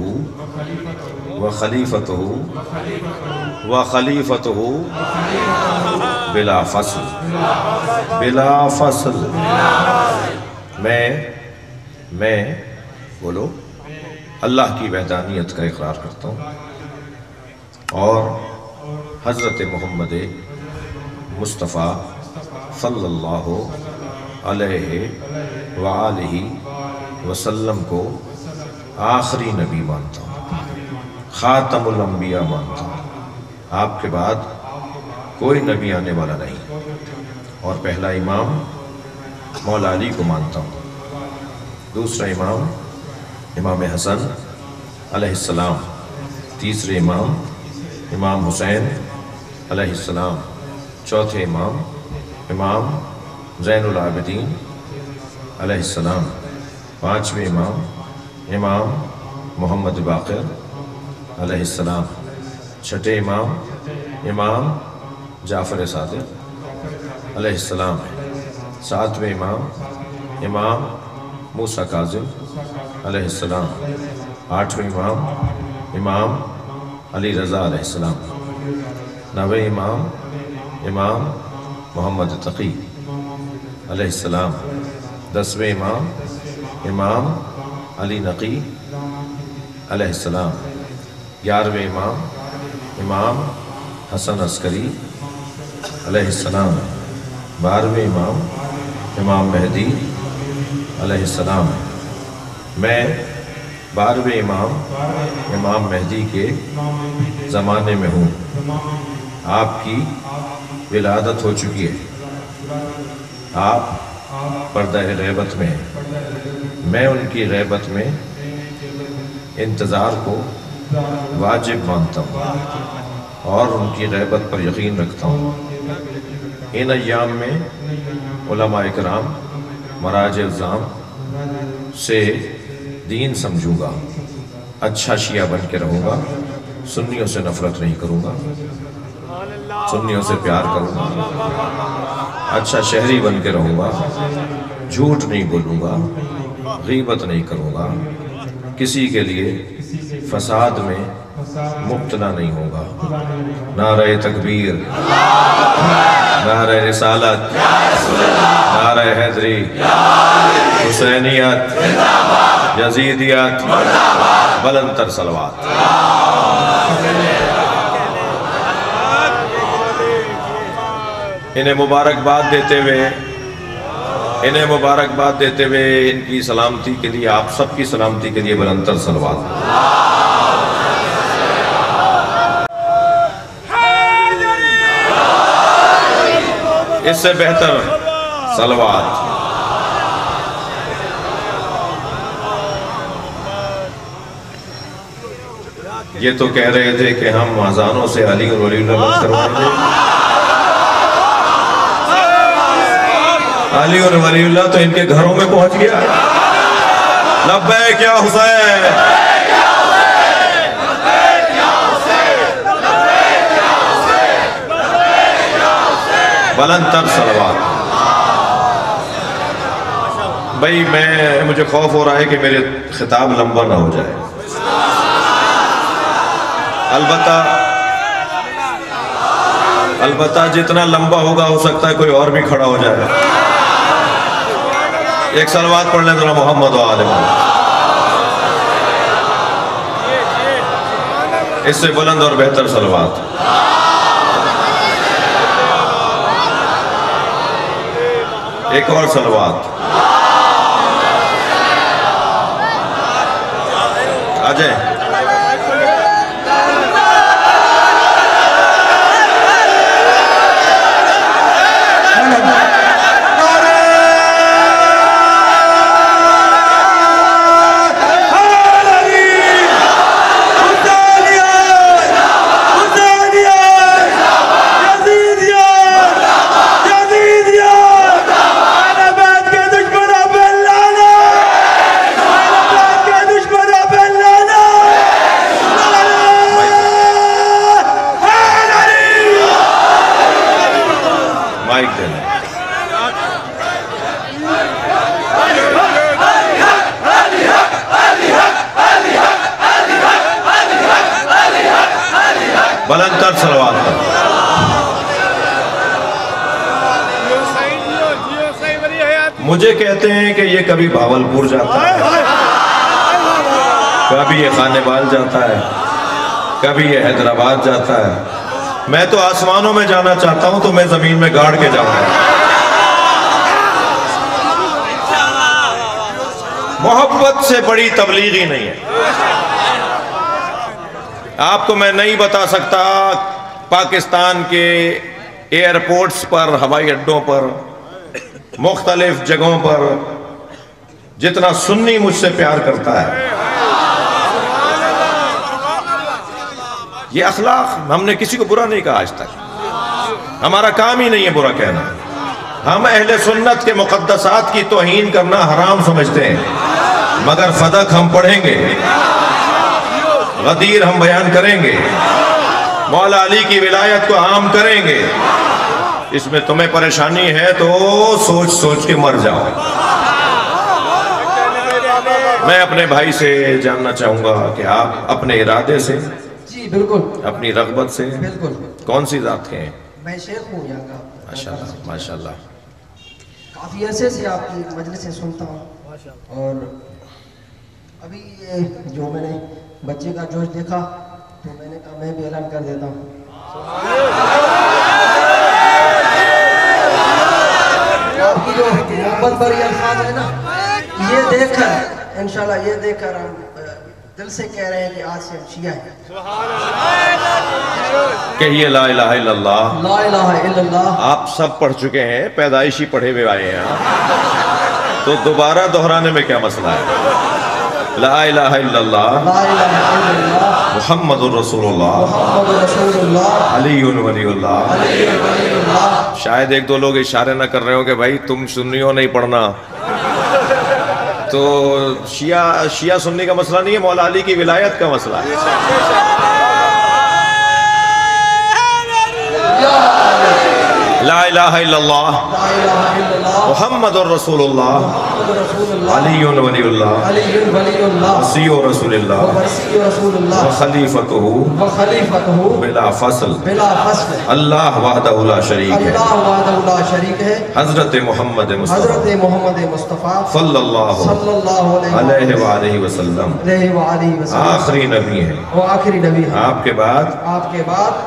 بلا فصل. میں بولو اللہ کی وحدانیت کا اقرار کرتا ہوں اور حضرت محمد مصطفیٰ صلی اللہ علیہ وآلہ وسلم کو آخری نبی مانتا ہوں، خاتم الانبیاء مانتا ہوں. آپ کے بعد کوئی نبی آنے والا نہیں. اور پہلا امام مولا علی کو مانتا ہوں. دوسرا امام امام حسن علیہ السلام. تیسرے امام حسین علیہ السلام. چوتھے امام زین العابدین علیہ السلام. پانچویں امام محمد باقر علیہ السلام. چھٹے امام جعفر صادق علیہ السلام. ساتویں امام موسیٰ کاظم علیہ السلام. آٹھویں امام علی رضا علیہ السلام. نویں امام محمد تقی علیہ السلام. دسویں امام علی نقی علیہ السلام. گیارہویں امام حسن عسکری علیہ السلام. بارہویں امام مہدی علیہ السلام ہے۔ میں 12ویں امام مہدی کے زمانے میں ہوں۔ آپ کی ولادت ہو چکی ہے، آپ پردہ غیبت میں ہیں۔ میں ان کی غیبت میں انتظار کو واجب مانتا ہوں اور ان کی غیبت پر یقین رکھتا ہوں۔ ان ایام میں علماء اکرام، مراجع الزام سے دین سمجھوں گا، اچھا شیعہ بن کے رہوں گا، سنیوں سے نفرت نہیں کروں گا، سنیوں سے پیار کروں گا، اچھا شہری بن کے رہوں گا، جھوٹ نہیں بولوں گا، غیبت نہیں کروں گا، کسی کے لیے فساد میں مبتلا نہیں ہوگا۔ نعرہ تکبیر، نعرہ رسالت، نعرہ حیدری، حسینیت، یزیدیت، بلند تر صلوات۔ انہیں مبارکباد دیتے ہوئے ان کی سلامتی کے لیے، آپ سب کی سلامتی کے لیے بلند تر صلوات۔ اس سے بہتر صلوات۔ یہ تو کہہ رہے تھے کہ ہم اذانوں سے علی اور ولی اللہ بند کروائیں گے۔ علی اور ولی اللہ تو ان کے گھروں میں پہنچ گیا۔ لبیک یا حسین، بلند تر صلوات۔ بھائی مجھے خوف ہو رہا ہے کہ میرے خطاب لمبا نہ ہو جائے، البتہ جتنا لمبا ہوگا ہو سکتا ہے کوئی اور بھی کھڑا ہو جائے۔ ایک صلوات پڑھ لیں ذرا محمد و آل محمد۔ اس سے بلند اور بہتر صلوات۔ ایک اور صلوات۔ آ جائیں۔ بلند تر صلوات پر۔ مجھے کہتے ہیں کہ یہ کبھی بھاولپور جاتا ہے، کبھی یہ خانے بال جاتا ہے، کبھی یہ حیدرآباد جاتا ہے۔ میں تو آسمانوں میں جانا چاہتا ہوں تو میں زمین میں گاڑ کے جاؤں گا۔ محبت سے بڑی تبلیغی نہیں ہے۔ آپ کو میں نہیں بتا سکتا پاکستان کے ایئرپورٹس پر، ہوائی اڈوں پر، مختلف جگہوں پر جتنا سنی مجھ سے پیار کرتا ہے۔ یہ اخلاق، ہم نے کسی کو برا نہیں کہا آج تک، ہمارا کام ہی نہیں ہے برا کہنا۔ ہم اہل سنت کے مقدسات کی توہین کرنا حرام سمجھتے ہیں، مگر فدق ہم پڑھیں گے، غدیر ہم بیان کریں گے، مولا علی کی ولایت کو عام کریں گے۔ اس میں تمہیں پریشانی ہے تو سوچ سوچ کے مر جاؤ۔ میں اپنے بھائی سے جاننا چاہوں گا کہ آپ اپنے ارادے سے، جی بالکل، اپنی رغبت سے بالکل، کون سی ذات کے ہیں؟ میں شیخ ہوں یہاں کا۔ ماشاءاللہ ماشاءاللہ۔ کافی عرصے سے آپ کی مجلسیں سنتا ہوں، اور ابھی یہ جو میں نے بچے کا جوش دیکھا تو میں نے کہا میں بھی اعلان کر دیتا ہوں۔ آپ کی جو محبت بھری الفاظ ہے نا، انشاءاللہ یہ دیکھ کر ہم دل سے کہہ رہے ہیں کہ آج سے ہم شیعہ ہیں. کہیے لا الہ الا اللہ. لا الہ الا اللہ. آپ سب پڑھ چکے ہیں، پیدائشی پڑھے ہوئے آئے ہیں آپ، تو دوبارہ دہرانے میں کیا مسئلہ ہے؟ لا الہ الا اللہ لا الہ الا اللہ محمد الرسول اللہ محمد رسول اللہ علی ولی اللہ. علی ولی اللہ. شاید ایک دو لوگ اشارے نہ کر رہے ہو کہ بھائی تم سنیوں نہیں پڑھنا. تو شیعہ سنی کا مسئلہ نہیں ہے، مولا علی کی ولایت کا مسئلہ ہے. لا الہ الا اللہ لا الہ الا اللہ محمد الرسول اللہ محمد رسول اللہ علی ولی اللہ علی ولی اللہ وصی رسول اللہ وصی رسول اللہ وخلیفتہ وخلیفتہ بلا فصل. بلا فصل. اللہ وحدہ لا شریک ہے. اللہ وحدہ لا شریک ہے. حضرت محمد مصطفیٰ حضرت محمد مصطفیٰ صلی اللہ صلی اللہ علیہ وآلہ وسلم علیہ وآلہ وسلم آخری نبی ہیں. وہ آخری نبی ہے. آپ کے بعد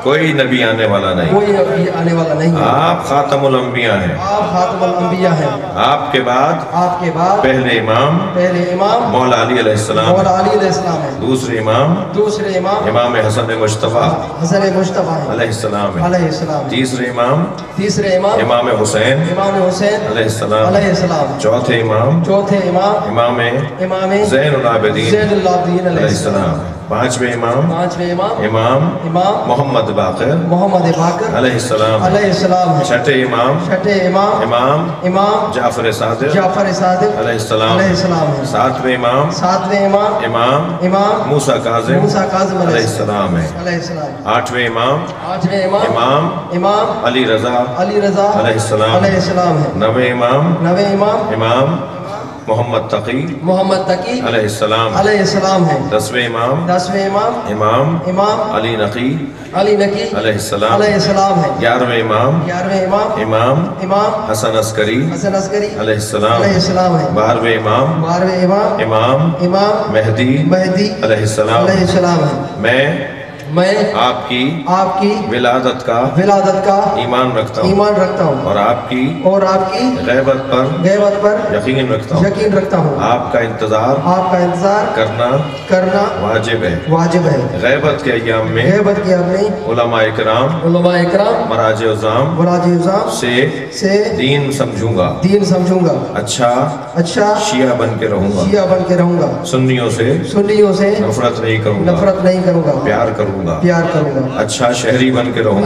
کوئی نبی آنے والا نہیں. کوئی نبی آنے والا نہیں ہے. آپ خاتم الانبیاء ہیں. آپ خاتم الانبیاء ہیں. آپ کے بعد پہلے امام مولا علی علیہ السلام. مولا علی علیہ السلام ہے. دوسرے امام امام حسن مصطفیٰ حسن مصطفیٰ علیہ السلام ہے. علیہ السلام. تیسرے امام امام حسین حسین علیہ السلام. علیہ السلام. چوتھے امام امام زین العابدین علیہ السلام. پانچویں امام امام محمد باقر علیہ السلام. چھٹے امام امام جعفر صادق علیہ السلام. ساتویں امام امام موسیٰ کاظم علیہ السلام ہے. آٹھویں امام امام علی رضا علیہ السلام. نویں امام امام محمد تقی علیہ السلام ہے. دسویں امام امام علی نقی علیہ السلام ہے. گیارہویں امام امام حسن عسکری علیہ السلام ہے. بارہویں امام امام مہدی علیہ السلام ہے. میں آپ کی ولادت کا ایمان رکھتا ہوں اور آپ کی غیبت پر یقین رکھتا ہوں. آپ کا انتظار کرنا واجب ہے. غیبت کے ایام میں علماء اکرام مراجع عظام سے دین سمجھوں گا. اچھا شیعہ بن کے رہوں گا. سنیوں سے نفرت نہیں کروں گا. پیار کروں گا. اچھا شہری بن کے رہوں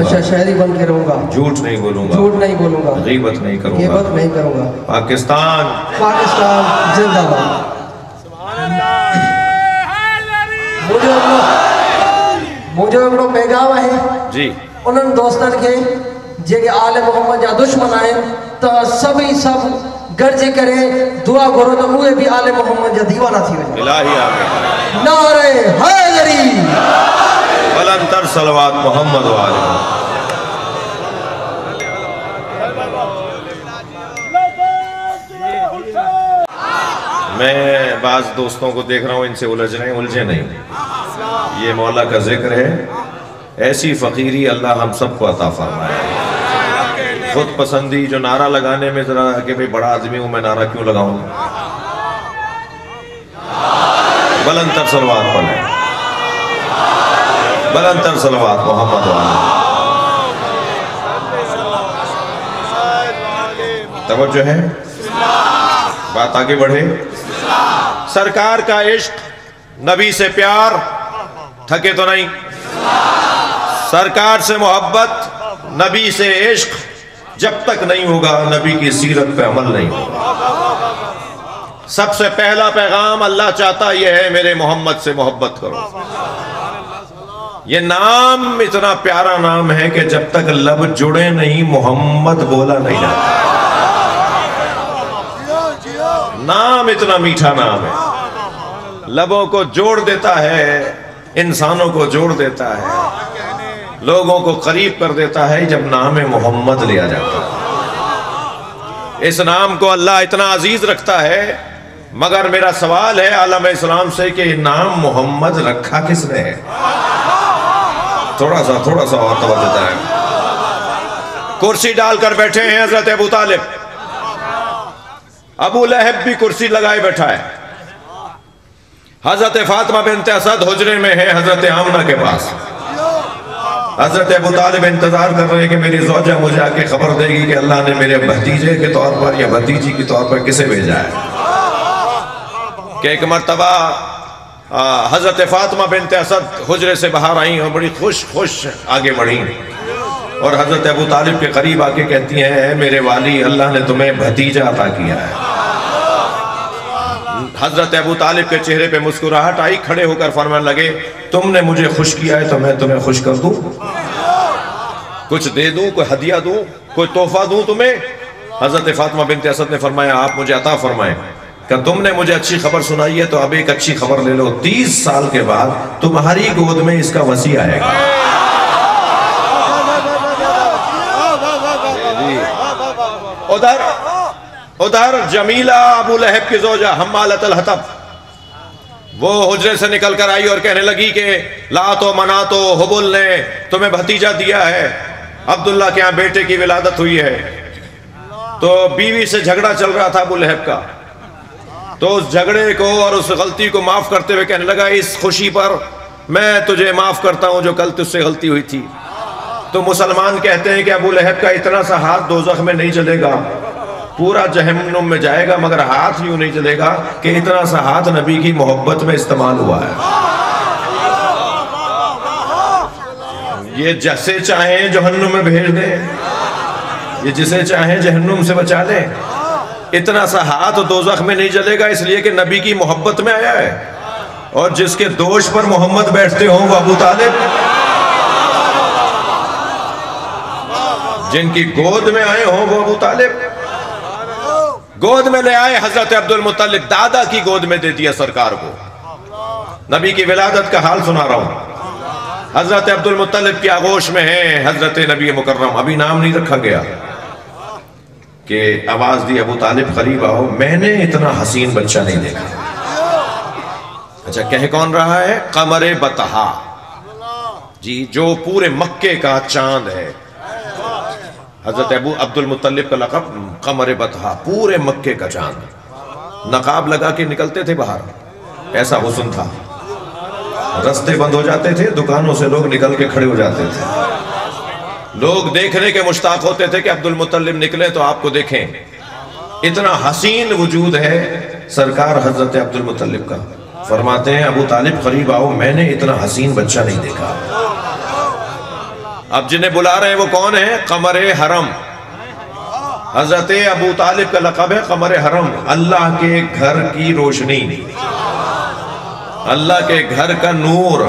گا. جھوٹ نہیں بولوں گا. غیبت نہیں کروں گا. پاکستان زندہ باد. مجھے ایکڑو پیغام ہے جی انہن دوستن کے جے آل محمد جا دشمن آئیں تو سبھی سب گرجے کرے دعا کرو تو ہوئے بھی آل محمد جا دیوانہ تھی وجہ. الہی آمین. نعرہ حیدری بلندتر صلوات محمد والے. میں بعض دوستوں کو دیکھ رہا ہوں ان سے الجھے نہیں. یہ مولا کا ذکر ہے. ایسی فقیری اللہ ہم سب کو عطا فرمائے. خود پسندی جو نعرہ لگانے میں ذرا کہ بھئی بڑا آدمی ہوں میں نعرہ کیوں لگاؤں. بلندتر صلوات پڑھیں. بلندتر صلوات محمد والے. توجہ ہے بات آگے بڑھے. سرکار کا عشق نبی سے پیار تھکے تو نہیں. سرکار سے محبت نبی سے عشق جب تک نہیں ہوگا نبی کی سیرت پہ عمل نہیں ہوگا. سب سے پہلا پیغام اللہ چاہتا یہ ہے میرے محمد سے محبت کرو. یہ نام اتنا پیارا نام ہے کہ جب تک لب جڑے نہیں محمد بولا نہیں جاتا. نام اتنا میٹھا نام ہے. لبوں کو جوڑ دیتا ہے. انسانوں کو جوڑ دیتا ہے. لوگوں کو قریب کر دیتا ہے جب نام محمد لیا جاتا ہے. اس نام کو اللہ اتنا عزیز رکھتا ہے. مگر میرا سوال ہے عالم اسلام سے کہ نام محمد رکھا کس نے ہے؟ تھوڑا سا اور توجہ دیں. کرسی ڈال کر بیٹھے ہیں حضرت ابو طالب. ابو لہب بھی کرسی لگائے بیٹھا ہے. حضرت فاطمہ بنت اسد حجرے میں ہے حضرت آمنہ کے پاس. حضرت ابو طالب انتظار کر رہے ہیں کہ میری زوجہ مجھے آ کے خبر دے گی کہ اللہ نے میرے بھتیجے کے طور پر یا بھتیجی کے طور پر کسے بھیجا ہے. کہ ایک مرتبہ حضرت فاطمہ بنت اسد حجرے سے باہر آئیں اور بڑی خوش آگے بڑھیں اور حضرت ابو طالب کے قریب آ کے کہتی ہیں اے میرے والی اللہ نے تمہیں بھتیجا عطا کیا ہے. حضرت ابو طالب کے چہرے پہ مسکراہٹ آئی, کھڑے ہو کر فرمانے لگے تم نے مجھے خوش کیا ہے تو میں تمہیں خوش کر دوں, کچھ دے دوں, کوئی ہدیہ دوں, کوئی تحفہ دوں تمہیں. حضرت فاطمہ بنت اسد نے فرمایا آپ مجھے عطا فرمائیں کہ تم نے مجھے اچھی خبر سنائی ہے تو اب ایک اچھی خبر لے لو, 30 سال کے بعد تمہاری گود میں اس کا وصی آئے گا. ادھر جمیلہ ابو لہب کی زوجہ حمالۃ الحطب, وہ حجرے سے نکل کر آئی اور کہنے لگی کہ لات و منات و حبل نے تمہیں بھتیجا دیا ہے, عبداللہ کے ہاں بیٹے کی ولادت ہوئی ہے. تو بیوی سے جھگڑا چل رہا تھا ابو لہب کا, تو اس جھگڑے کو اور اس غلطی کو معاف کرتے ہوئے کہنے لگا اس خوشی پر میں تجھے معاف کرتا ہوں جو کل تجھ سے غلطی ہوئی تھی. تو مسلمان کہتے ہیں کہ ابو لہب کا اتنا سا ہاتھ دوزخ میں نہیں چلے گا, پورا جہنم میں جائے گا, مگر ہاتھ یوں نہیں چلے گا کہ اتنا سا ہاتھ نبی کی محبت میں استعمال ہوا ہے. یہ جسے چاہیں جہنم میں بھیج دیں, یہ جسے چاہیں جہنم سے بچا لیں, اتنا سا ہاتھ دوزخ میں نہیں جلے گا, اس لیے کہ نبی کی محبت میں آیا ہے. اور جس کے دوش پر محمد بیٹھتے ہوں وہ ابو طالب, جن کی گود میں آئے ہوں وہ ابو طالب. گود میں لے آئے حضرت عبد المطلب, دادا کی گود میں دے دیا سرکار کو. نبی کی ولادت کا حال سنا رہا ہوں. حضرت عبد المطلب کی آغوش میں ہیں حضرت نبی مکرم, ابھی نام نہیں رکھا گیا, کہ آواز دی ابو طالب قریب آؤ, میں نے اتنا حسین بچہ نہیں دیکھا. اچھا کہہ کون رہا ہے؟ قمر بطحا, جی جو پورے مکے کا چاند ہے. حضرت ابو عبد المطلب کا لقب قمر بطحا, پورے مکے کا چاند. نقاب لگا کے نکلتے تھے باہر, ایسا حسن تھا. رستے بند ہو جاتے تھے, دکانوں سے لوگ نکل کے کھڑے ہو جاتے تھے. لوگ دیکھنے کے مشتاق ہوتے تھے کہ عبد المطلب نکلے تو آپ کو دیکھیں. اتنا حسین وجود ہے سرکار حضرت عبد المطلب کا. فرماتے ہیں ابو طالب قریب آؤ, میں نے اتنا حسین بچہ نہیں دیکھا. اب جنہیں بلا رہے ہیں وہ کون ہیں؟ قمر حرم. حضرت ابو طالب کا لقب ہے قمر حرم, اللہ کے گھر کی روشنی, اللہ کے گھر کا نور,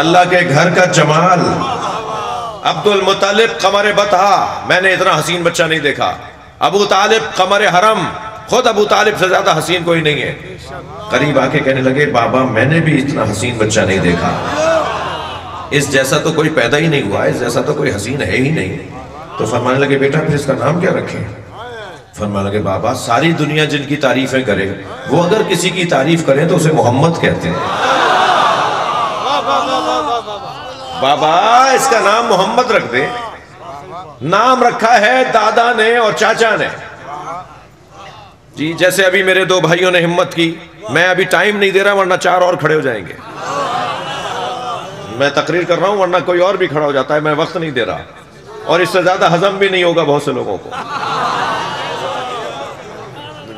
اللہ کے گھر کا جمال. عبد المطلب قمر بطحا, میں نے اتنا حسین بچہ نہیں دیکھا. ابو طالب قمر حرم, خود ابو طالب سے زیادہ حسین کوئی نہیں ہے. قریب آ کے کہنے لگے بابا میں نے بھی اتنا حسین بچہ نہیں دیکھا, اس جیسا تو کوئی پیدا ہی نہیں ہوا, اس جیسا تو کوئی حسین ہے ہی نہیں. تو فرمانے لگے بیٹا پھر اس کا نام کیا رکھیں؟ فرمانے لگے بابا ساری دنیا جن کی تعریفیں کرے وہ اگر کسی کی تعریف کریں تو اسے محمد کہتے ہیں. بابا اس کا نام محمد رکھ دے. نام رکھا ہے دادا نے اور چاچا نے. جی جیسے ابھی میرے دو بھائیوں نے ہمت کی, میں ابھی ٹائم نہیں دے رہا ورنہ 4 اور کھڑے ہو جائیں گے. میں تقریر کر رہا ہوں ورنہ کوئی اور بھی کھڑا ہو جاتا ہے, میں وقت نہیں دے رہا, اور اس سے زیادہ ہضم بھی نہیں ہوگا بہت سے لوگوں کو.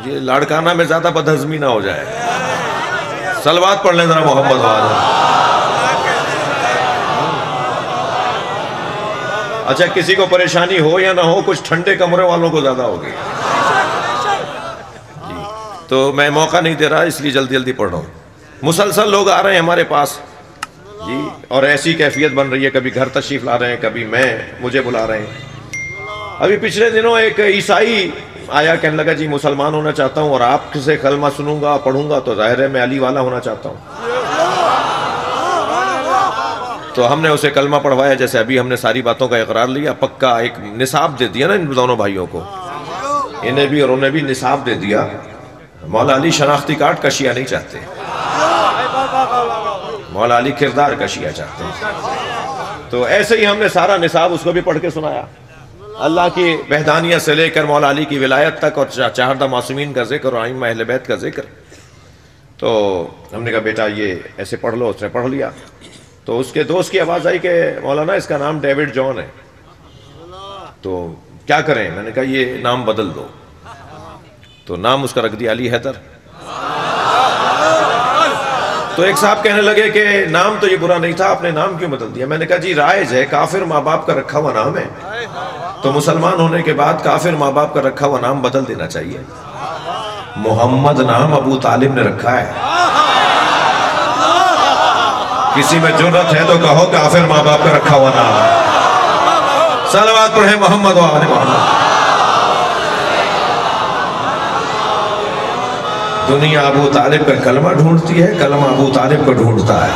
یہ لاڑکانہ میں زیادہ بدہضمی نہ ہو جائے. صلوات پڑھ لیں ذرا محمد والے. اچھا کسی کو پریشانی ہو یا نہ ہو, کچھ ٹھنڈے کمرے والوں کو زیادہ ہوگی. تو میں موقع نہیں دے رہا اس لیے جلدی جلدی پڑھ رہا ہوں. مسلسل لوگ آ رہے ہیں ہمارے پاس جی, اور ایسی کیفیت بن رہی ہے, کبھی گھر تشریف لا رہے ہیں, کبھی مجھے بلا رہے ہیں. ابھی پچھلے دنوں ایک عیسائی آیا, کہنے لگا جی مسلمان ہونا چاہتا ہوں اور آپ سے کلمہ سنوں گا پڑھوں گا تو ظاہر ہے میں علی والا ہونا چاہتا ہوں. تو ہم نے اسے کلمہ پڑھوایا, جیسے ابھی ہم نے ساری باتوں کا اقرار لیا, پکا ایک نصاب دے دیا نا ان دونوں بھائیوں کو, انہیں بھی اور انہیں بھی نصاب دے دیا. مولا علی شناختی کارڈ کا شیعہ نہیں چاہتے, مولا علی کردار کا شیعہ چاہتے ہیں. تو ایسے ہی ہم نے سارا نصاب اس کو بھی پڑھ کے سنایا, اللہ کی وحدانیت سے لے کر مولا علی کی ولایت تک, اور 4 معصومین کا ذکر اور ائمہ اہل بیت کا ذکر. تو ہم نے کہا بیٹا یہ ایسے پڑھ لو، اس نے پڑھ لیا. تو اس کے دوست کی آواز آئی کہ مولانا اس کا نام ڈیوڈ جان ہے، تو کیا کریں؟ میں نے کہا یہ نام بدل دو. تو نام اس کا رکھ دیا علی حیدر. تو ایک صاحب کہنے لگے کہ نام تو یہ برا نہیں تھا، آپ نے نام کیوں بدل دیا؟ میں نے کہا جی رائج ہے، کافر ماں باپ کا رکھا ہوا نام ہے، تو مسلمان ہونے کے بعد کافر ماں باپ کا رکھا ہوا نام بدل دینا چاہیے. محمد نام ابو طالب نے رکھا ہے. کسی میں جرت ہے تو کہو کافر ماں باپ کا رکھا ہوا نام ہے. صلوات پڑھیں محمد و آل محمد. دنیا ابو طالب کا کلمہ ڈھونڈتی ہے، کلمہ ابو طالب کو ڈھونڈتا ہے.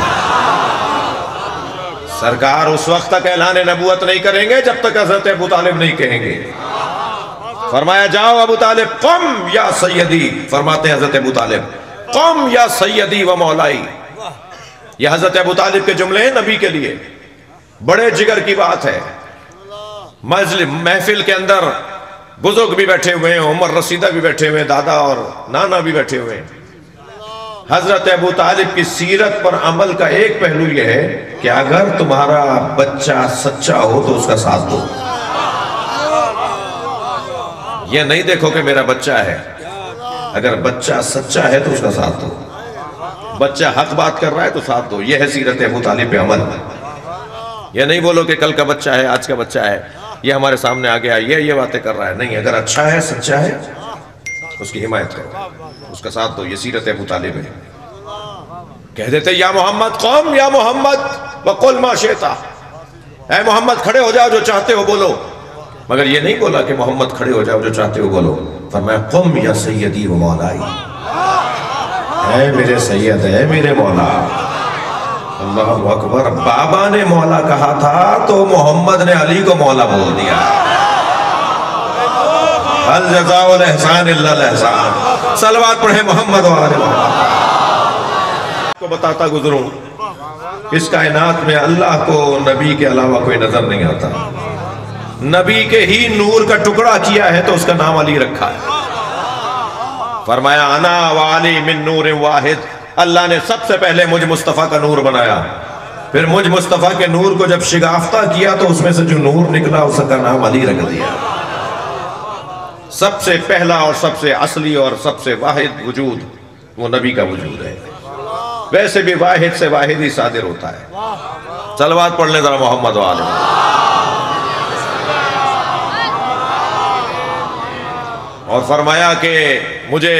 سرکار اس وقت تک اعلان نبوت نہیں کریں گے جب تک حضرت ابو طالب نہیں کہیں گے. فرمایا جاؤ ابو طالب، قم یا سیدی. فرماتے ہیں حضرت ابو طالب قم یا سیدی و مولائی. یہ حضرت ابو طالب کے جملے ہیں نبی کے لیے. بڑے جگر کی بات ہے. محفل کے اندر بزرگ بھی بیٹھے ہوئے ہیں، عمر رسیدہ بھی بیٹھے ہوئے ہیں، دادا اور نانا بھی بیٹھے ہوئے ہیں. حضرت ابو طالب کی سیرت پر عمل کا ایک پہلو یہ ہے کہ اگر تمہارا بچہ سچا ہو تو اس کا ساتھ دو. یہ نہیں دیکھو کہ میرا بچہ ہے، اگر بچہ سچا ہے تو اس کا ساتھ دو. بچہ حق بات کر رہا ہے تو ساتھ دو. یہ ہے سیرت ابو طالب پہ عمل. یہ نہیں بولو کہ کل کا بچہ ہے، آج کا بچہ ہے، یہ ہمارے سامنے آ گیا یہ باتیں کر رہا ہے. نہیں، اگر اچھا ہے سچا ہے اس کی حمایت کرو، اس کا ساتھ دو. یہ سیرت ابو طالب ہے. کہہ دیتے یا محمد قوم یا محمد وقل ما شئتا. اے محمد کھڑے ہو جاؤ، جو چاہتے ہو بولو. مگر یہ نہیں بولا کہ محمد کھڑے ہو جاؤ جو چاہتے ہو بولو. فرمایا قم یا سیدی و مولائی. اے میرے سید، اے میرے مولا. اللہ اکبر. بابا نے مولا کہا تھا تو محمد نے علی کو مولا بول دیا. الجزاء الاحسان الا الاحسان. صلوات پڑھیں محمد و آل محمد. کو بتاتا گزروں، اس کائنات میں اللہ کو نبی کے علاوہ کوئی نظر نہیں آتا. نبی کے ہی نور کا ٹکڑا کیا ہے تو اس کا نام علی رکھا ہے. فرمایا انا وعلی من نور واحد. اللہ نے سب سے پہلے مجھ مصطفیٰ کا نور بنایا، پھر مجھ مصطفیٰ کے نور کو جب شگافتہ کیا تو اس میں سے جو نور نکلا اس کا نام علی رکھ دیا. سب سے پہلا اور سب سے اصلی اور سب سے واحد وجود وہ نبی کا وجود ہے. ویسے بھی واحد سے واحد ہی صادر ہوتا ہے. صلوات پڑھ لیں ذرا محمد و آل محمد. اور فرمایا کہ مجھے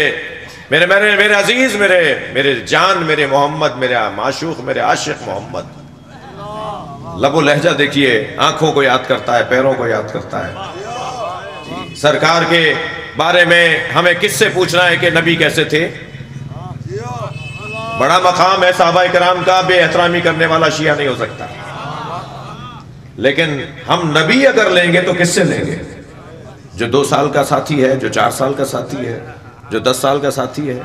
میرے عزیز، میرے جان، میرے محمد، میرے معشوق، میرے عاشق محمد. لب و لہجہ دیکھیے، آنکھوں کو یاد کرتا ہے، پیروں کو یاد کرتا ہے. سرکار کے بارے میں ہمیں کس سے پوچھنا ہے کہ نبی کیسے تھے؟ بڑا مقام ہے صحابہ کرام کا، بے احترامی کرنے والا شیعہ نہیں ہو سکتا. لیکن ہم نبی اگر لیں گے تو کس سے لیں گے؟ جو 2 سال کا ساتھی ہے، جو 4 سال کا ساتھی ہے، جو 10 سال کا ساتھی ہے،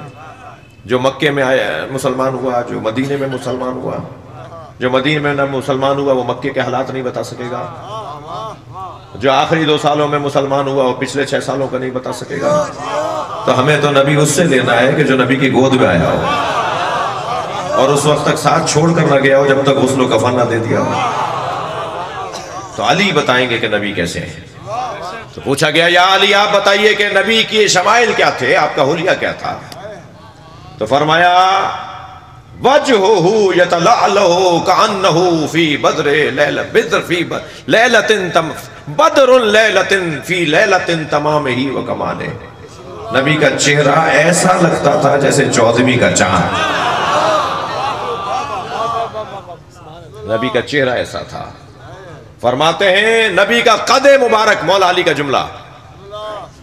جو مکے میں آیا مسلمان ہوا، جو مدینے میں مسلمان ہوا. جو مدینے میں نہ مسلمان ہوا وہ مکے کے حالات نہیں بتا سکے گا. جو آخری 2 سالوں میں مسلمان ہوا وہ پچھلے 6 سالوں کا نہیں بتا سکے گا. تو ہمیں تو نبی اس سے لینا ہے کہ جو نبی کی گود میں آیا ہو اور اس وقت تک ساتھ چھوڑ کر نہ گیا ہو جب تک غسل و کفن نہ دے دیا ہو. تو علی بتائیں گے کہ نبی کیسے ہیں. تو پوچھا گیا یا علی آپ بتائیے کہ نبی کی شمائل کیا تھے، آپ کا حلیہ کیا تھا؟ تو فرمایا وجہہ یتلعلہ کأنہ فی بدر لیلۃ فی لیلۃ تمامہ و کمالہ. نبی کا چہرہ ایسا لگتا تھا جیسے 14ویں کا چاند. نبی کا چہرہ ایسا تھا. فرماتے ہیں نبی کا قد مبارک، مولا علی کا جملہ،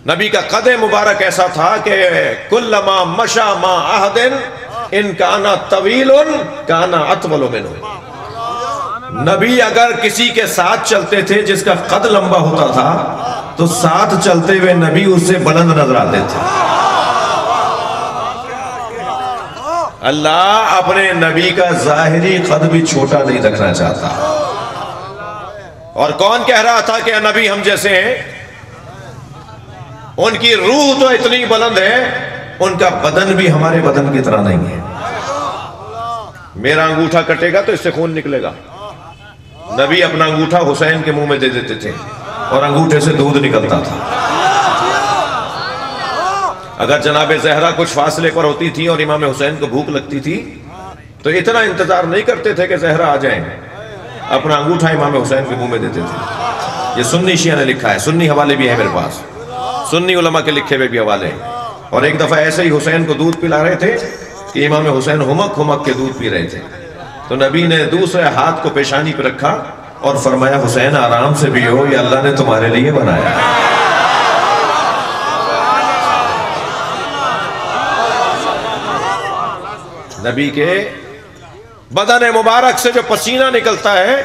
نبی کا قد مبارک ایسا تھا کہ کلما مشا ما احد ان کانا طویل کانا اطول منہ. نبی اگر کسی کے ساتھ چلتے تھے جس کا قد لمبا ہوتا تھا تو ساتھ چلتے ہوئے نبی اس سے بلند نظر آتے تھے. اللہ اپنے نبی کا ظاہری قد بھی چھوٹا نہیں رکھنا چاہتا. اور کون کہہ رہا تھا کہ نبی ہم جیسے ہیں؟ ان کی روح تو اتنی بلند ہے ان کا بدن بھی ہمارے بدن کی طرح نہیں ہے. میرا انگوٹھا کٹے گا تو اس سے خون نکلے گا. نبی اپنا انگوٹھا حسین کے منہ میں دے دیتے تھے اور انگوٹھے سے دودھ نکلتا تھا. اگر جناب زہرا کچھ فاصلے پر ہوتی تھی اور امام حسین کو بھوک لگتی تھی تو اتنا انتظار نہیں کرتے تھے کہ زہرا آ جائیں, اپنا انگوٹھا امام حسین کے منہ میں دیتے تھے. یہ سنی شیعہ نے لکھا ہے, سنی حوالے بھی ہیں میرے پاس, سنی علماء کے لکھے ہوئے بھی حوالے ہیں. اور ایک دفعہ ایسے ہی حسین کو دودھ پلا رہے تھے کہ امام حسین ہمک ہمک کے دودھ پی رہے تھے, تو نبی نے دوسرے ہاتھ کو پیشانی پہ رکھا اور فرمایا حسین آرام سے پیو, یہ اللہ نے تمہارے لیے بنایا ہے. نبی کے بدن مبارک سے جو پسینہ نکلتا ہے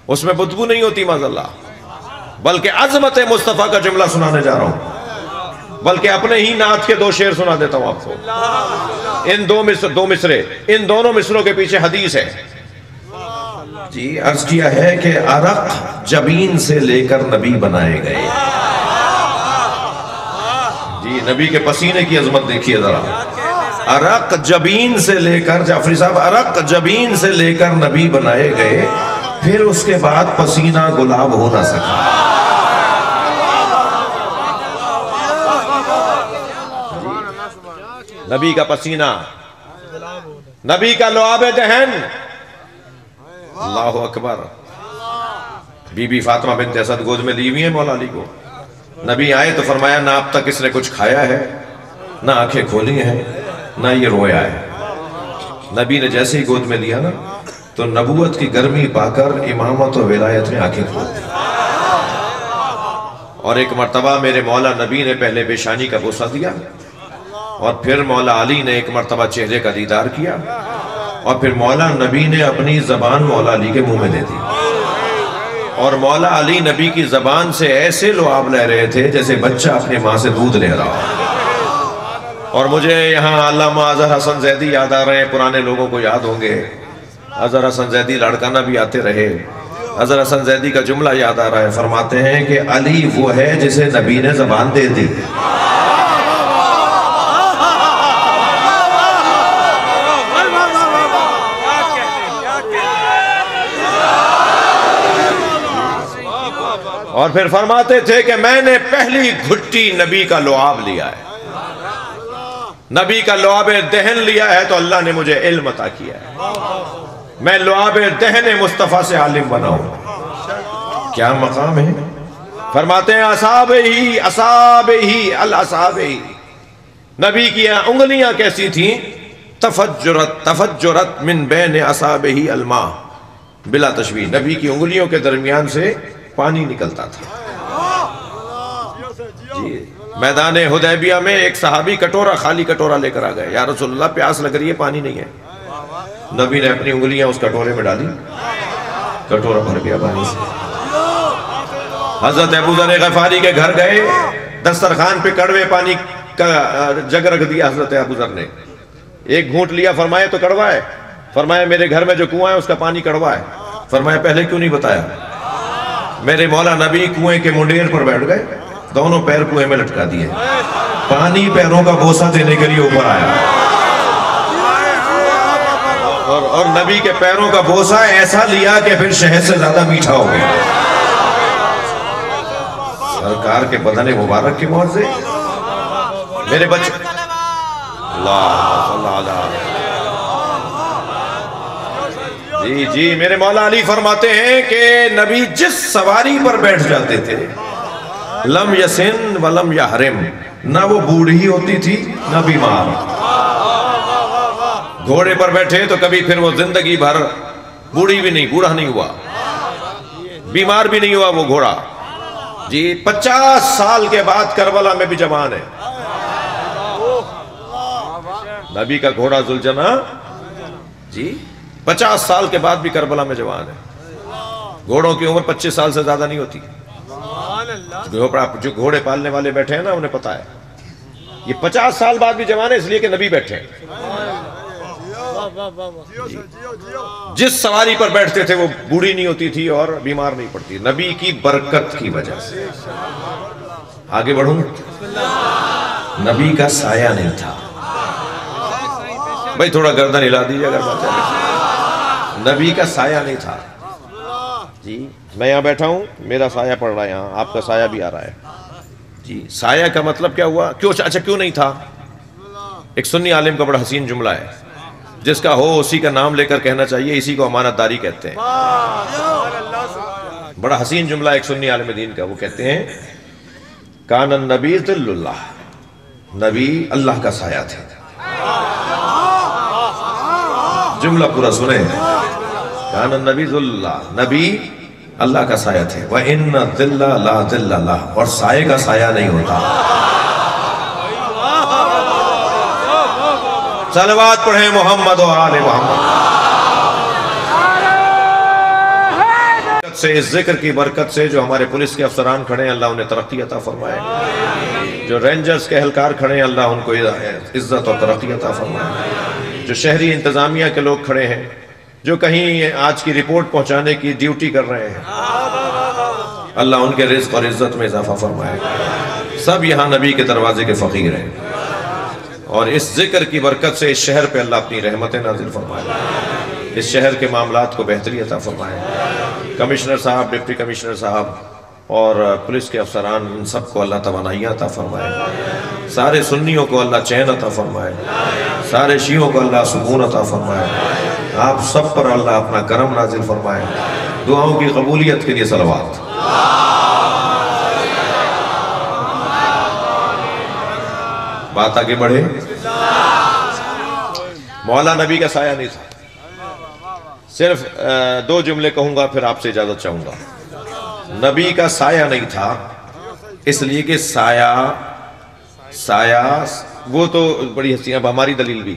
اس میں بدبو نہیں ہوتی معاذ اللہ, بلکہ عظمت مصطفیٰ کا جملہ سنانے جا رہا ہوں, بلکہ اپنے ہی نعت کے 2 شعر سنا دیتا ہوں آپ کو. ان دو مصرے, ان دونوں مصروں کے پیچھے حدیث ہے. جی عرض کیا ہے کہ عرق جبین سے لے کر نبی بنائے گئے. جی نبی کے پسینے کی عظمت دیکھیے ذرا. عرق جبین سے لے کر, جعفری صاحب, عرق جبین سے لے کر نبی بنائے گئے, پھر اس کے بعد پسینہ گلاب ہو نہ سکا. نبی کا پسینہ, نبی کا لعاب دہن, اللہ اکبر. بی بی فاطمہ بنت اسد گود میں لی ہوئی ہیں مولا علی کو. نبی آئے تو فرمایا نہ اب تک اس نے کچھ کھایا ہے, نہ آنکھیں کھولی ہیں, نہ یہ رویا ہے. نبی نے جیسے ہی گود میں لیا نا تو نبوت کی گرمی پا کر امامت و ولایت میں آنکھیں کھول دی. اور ایک مرتبہ میرے مولا نبی نے پہلے پیشانی کا بوسہ دیا, اور پھر مولا علی نے ایک مرتبہ چہرے کا دیدار کیا, اور پھر مولا نبی نے اپنی زبان مولا علی کے منہ میں دے دی. اور مولا علی نبی کی زبان سے ایسے لعاب لے رہے تھے جیسے بچہ اپنی ماں سے دودھ لے رہا ہو. اور مجھے یہاں علامہ اظہر حسن زیدی یاد آ رہے ہیں, پرانے لوگوں کو یاد ہوں گے. اظہر حسن زیدی لڑکانہ بھی آتے رہے. اظہر حسن زیدی کا جملہ یاد آ رہا ہے, فرماتے ہیں کہ علی وہ ہے جسے نبی نے زبان دے دی. اور پھر فرماتے تھے کہ میں نے پہلی گھٹی نبی کا لعاب لیا ہے, نبی کا لعاب دہن لیا ہے تو اللہ نے مجھے علم عطا کیا ہے, میں لعاب دہن مصطفیٰ سے عالم بنا ہوں. کیا مقام ہے. فرماتے ہیں اصابہی, نبی کی انگلیاں کیسی تھیں, تفجرت من بین اصابہی الماء بلا تشبیہ, نبی کی انگلیوں کے درمیان سے پانی نکلتا تھا. جی میدان حدیبیہ میں ایک صحابی کٹورا, خالی کٹورا لے کر آ گئے, یا رسول اللہ پیاس لگ رہی ہے, پانی نہیں ہے. نبی نے اپنی انگلیاں اس کٹورے میں ڈالی, کٹورا بھر گیا پانی سے. حضرت ابو ذر غفاری کے گھر گئے, دسترخوان پہ کڑوے پانی کا جگ رکھ دیا حضرت ابو ذر نے. ایک گھونٹ لیا, فرمایا تو کڑوا ہے. فرمایا میرے گھر میں جو کنواں ہے اس کا پانی کڑوا ہے. فرمایا پہلے کیوں نہیں بتایا. میرے مولا نبی کنویں کے منڈیر پر بیٹھ گئے, دونوں پیر کنویں میں لٹکا دیے, پانی پیروں کا بوسہ دینے کے لیے اوپر آیا, اور نبی کے پیروں کا بوسہ ایسا لیا کہ پھر شہد سے زیادہ میٹھا ہو گیا. سرکار کے بدن مبارک کے معجزے. میرے بچے اللہ صلی اللہ علیہ. جی میرے مولا علی فرماتے ہیں کہ نبی جس سواری پر بیٹھ جاتے تھے, لم یسن ولم یحرم, نہ وہ بوڑھی ہوتی تھی نہ بیمار. گھوڑے پر بیٹھے تو کبھی پھر وہ زندگی بھر بوڑھی بھی نہیں, بوڑھا نہیں ہوا, بیمار بھی نہیں ہوا وہ گھوڑا. جی 50 سال کے بعد کربلا میں بھی جوان ہے. نبی کا گھوڑا ذوالجناح جی 50 سال کے بعد بھی کربلا میں جوان ہے. گھوڑوں کی عمر 25 سال سے زیادہ نہیں ہوتی. جو گھوڑے پالنے والے بیٹھے ہیں نا انہیں پتا ہے یہ 50 سال بعد بھی جوان ہے, اس لیے کہ نبی بیٹھے ہیں. جس سواری پر بیٹھتے تھے وہ بوڑھی نہیں ہوتی تھی اور بیمار نہیں پڑتی, نبی کی برکت کی وجہ سے. آگے بڑھوں. نبی کا سایہ نہیں تھا. بھائی تھوڑا گردن ہلا دیجئے اگر بات ہے. نبی کا سایہ نہیں تھا. جی میں یہاں بیٹھا ہوں, میرا سایہ پڑ رہا ہے یہاں, آپ کا سایہ بھی آ رہا ہے. جی سایہ کا مطلب کیا ہوا؟ اچھا کیوں نہیں تھا؟ ایک سنی عالم کا بڑا حسین جملہ ہے, جس کا ہو اسی کا نام لے کر کہنا چاہیے, اسی کو امانت داری کہتے ہیں. بڑا حسین جملہ ایک سنی عالم دین کا, وہ کہتے ہیں کان النبی ظل اللہ, نبی اللہ کا سایہ تھے. جملہ پورا سنیں, کان النبی ظل اللہ, نبی اللہ کا سایہ تھے. وَإِنَّ الظِّلَّ لَا ظِلَّ لَهُ, اور سایہ کا سایہ نہیں ہوتا. صلوات پڑھیں محمد و آل محمد. سے اس ذکر کی برکت سے جو ہمارے پولیس کے افسران کھڑے ہیں, اللہ انہیں ترقی عطا فرمائے. جو رینجرز کے اہلکار کھڑے ہیں, اللہ ان کو عزت اور ترقی عطا فرمائے. جو شہری انتظامیہ کے لوگ کھڑے ہیں, جو کہیں آج کی رپورٹ پہنچانے کی ڈیوٹی کر رہے ہیں, اللہ ان کے رزق اور عزت میں اضافہ فرمائے. سب یہاں نبی کے دروازے کے فقیر ہیں, اور اس ذکر کی برکت سے اس شہر پہ اللہ اپنی رحمتیں نازل فرمائے. اس شہر کے معاملات کو بہتری عطا فرمائے. کمشنر صاحب, ڈپٹی کمشنر صاحب اور پولیس کے افسران, ان سب کو اللہ توانائیاں عطا فرمائے. سارے سنیوں کو اللہ چین عطا فرمائے. سارے شیعوں کو اللہ سکون عطا فرمائے. آپ سب پر اللہ اپنا کرم نازل فرمائے. دعاؤں کی قبولیت کے لیے صلوات. بات آگے بڑھے. مولا نبی کا سایہ نہیں تھا. صرف 2 جملے کہوں گا, پھر آپ سے اجازت چاہوں گا. نبی کا سایہ نہیں تھا اس لیے کہ سایہ وہ تو بڑی ہستی. اب ہماری دلیل بھی,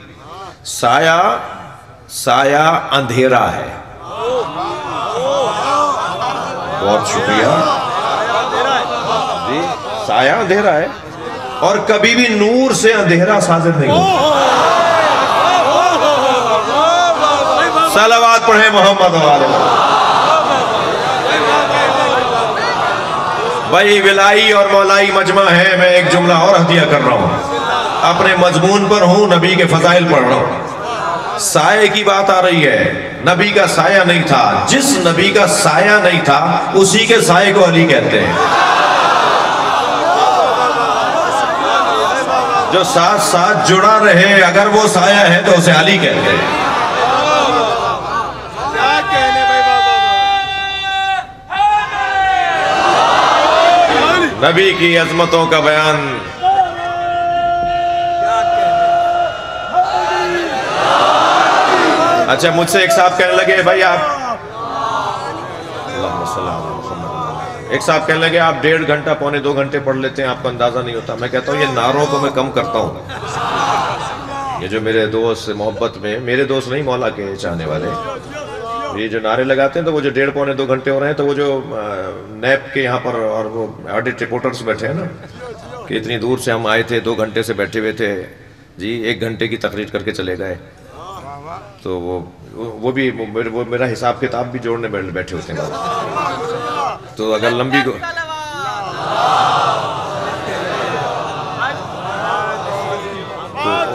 سایہ اندھیرا ہے. بہت شکریہ جی. سایہ اندھیرا ہے, اور کبھی بھی نور سے اندھیرا صادر نہیں ہوتا. صلوات پڑھیں محمد و آل محمد. بھائی ولائی اور مولائی مجمع ہے. میں ایک جملہ اور ہدیہ کر رہا ہوں, اپنے مضمون پر ہوں, نبی کے فضائل پڑھ رہا ہوں. سائے کی بات آ رہی ہے, نبی کا سایہ نہیں تھا. جس نبی کا سایہ نہیں تھا اسی کے سائے کو علی کہتے ہیں. جو ساتھ ساتھ جڑا رہے, اگر وہ سایہ ہے تو اسے علی کہتے ہیں. نبی کی عظمتوں کا بیان. اچھا مجھ سے ایک صاحب کہنے لگے, بھائی آپ ایک صاحب کہنے لگے آپ 1.5 گھنٹہ 1.25 گھنٹے پڑھ لیتے ہیں, آپ کو اندازہ نہیں ہوتا. میں کہتا ہوں یہ نعروں کو میں کم کرتا ہوں. یہ جو میرے دوست محبت میں, میرے دوست نہیں مولا کے چاہنے والے, یہ جو نعرے لگاتے ہیں تو وہ جو 1.5-2 گھنٹے ہو رہے ہیں, تو وہ جو نیب کے یہاں پر اور وہ آڈٹ رپورٹرز بیٹھے ہیں نا, کہ اتنی دور سے ہم آئے تھے, 2 گھنٹے سے بیٹھے ہوئے تھے جی, 1 گھنٹے کی تقریر کر کے چلے گئے. تو وہ بھی وہ میرا حساب کتاب بھی جوڑنے بیٹھے ہوتے ہیں. تو اگر لمبی کو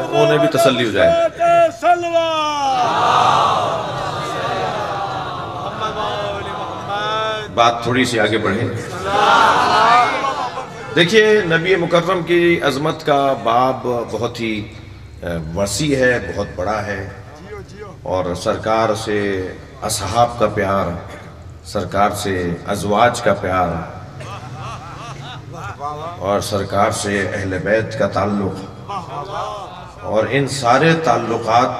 تو انہیں بھی تسلی ہو جائے. بات تھوڑی سی آگے بڑھیں. دیکھیے نبی مکرم کی عظمت کا باب بہت ہی وسیع ہے, بہت بڑا ہے, اور سرکار سے اصحاب کا پیار, سرکار سے ازواج کا پیار, اور سرکار سے اہل بیت کا تعلق, اور ان سارے تعلقات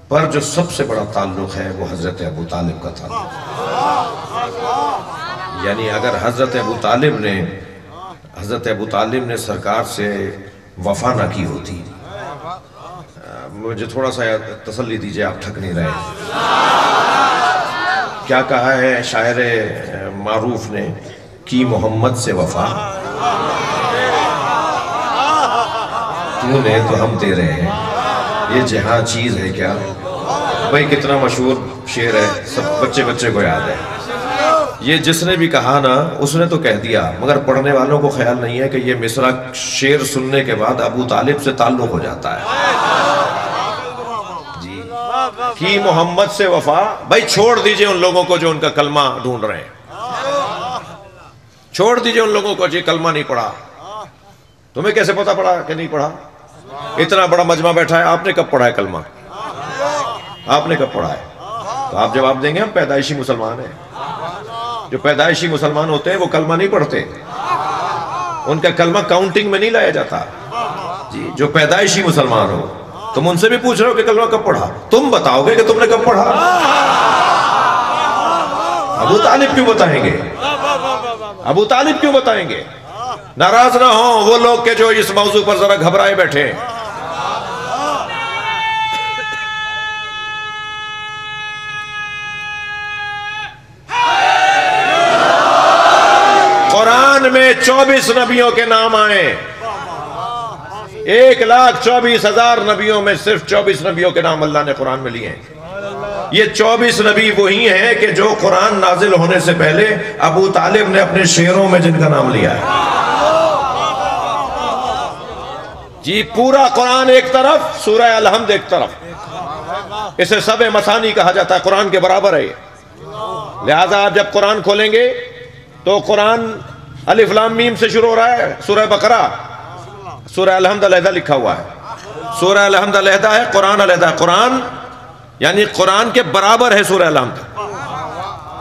پر جو سب سے بڑا تعلق ہے وہ حضرت ابو طالب کا تعلق. یعنی اگر حضرت ابو طالب نے سرکار سے وفا نہ کی ہوتی, مجھے تھوڑا سا تسلی دیجئے, آپ تھک نہیں رہے. کیا کہا ہے شاعر معروف نے, کی محمد سے وفا تو نے تو ہم تیرے ہیں, یہ جہاں چیز ہے کیا. بھائی کتنا مشہور شعر ہے, سب بچے کو یاد ہے. یہ جس نے بھی کہا نا اس نے تو کہہ دیا، مگر پڑھنے والوں کو خیال نہیں ہے کہ یہ مصرع شعر سننے کے بعد ابو طالب سے تعلق ہو جاتا ہے۔ جی کی محمد سے وفا، بھائی چھوڑ دیجئے ان لوگوں کو جو ان کا کلمہ ڈھونڈ رہے ہیں، چھوڑ دیجئے ان لوگوں کو جو کلمہ نہیں پڑھا۔ تمہیں کیسے پتا پڑا کہ نہیں پڑھا؟ اتنا بڑا مجمع بیٹھا ہے، آپ نے کب پڑھا ہے کلمہ؟ آپ نے کب پڑھا ہے؟ تو آپ جواب دیں گے ہم پیدائشی مسلمان ہیں۔ جو پیدائشی مسلمان ہوتے ہیں وہ کلمہ نہیں پڑھتے، ان کا کلمہ کاؤنٹنگ میں نہیں لایا جاتا۔ جی جو پیدائشی مسلمان ہو، تم ان سے بھی پوچھ رہے ہو کہ کلمہ کب پڑھا، تم بتاؤ گے کہ تم نے کب پڑھا؟ ابو طالب کیوں بتائیں گے؟ ابو طالب کیوں بتائیں گے؟ ناراض نہ ہوں وہ لوگ کہ جو اس موضوع پر ذرا گھبرائے بیٹھے۔ قرآن میں 24 نبیوں کے نام آئے، 1,24,000 نبیوں میں صرف 24 نبیوں کے نام اللہ نے قرآن میں لیے ہیں۔ یہ 24 نبی وہی ہیں کہ جو قرآن نازل ہونے سے پہلے ابو طالب نے اپنے شعروں میں جن کا نام لیا ہے۔ جی پورا قرآن ایک طرف، سورہ الحمد ایک طرف، اسے سبع مثانی کہا جاتا ہے، قرآن کے برابر ہے یہ۔ لہذا آپ جب قرآن کھولیں گے تو قرآن الف لام میم سے شروع ہو رہا ہے، سورہ بقرہ، سورہ الحمد علیحدہ لکھا ہوا ہے، سورہ الحمد علیحدہ ہے، قرآن علیحدہ ہے۔ قرآن یعنی قرآن کے برابر ہے سورہ الحمد۔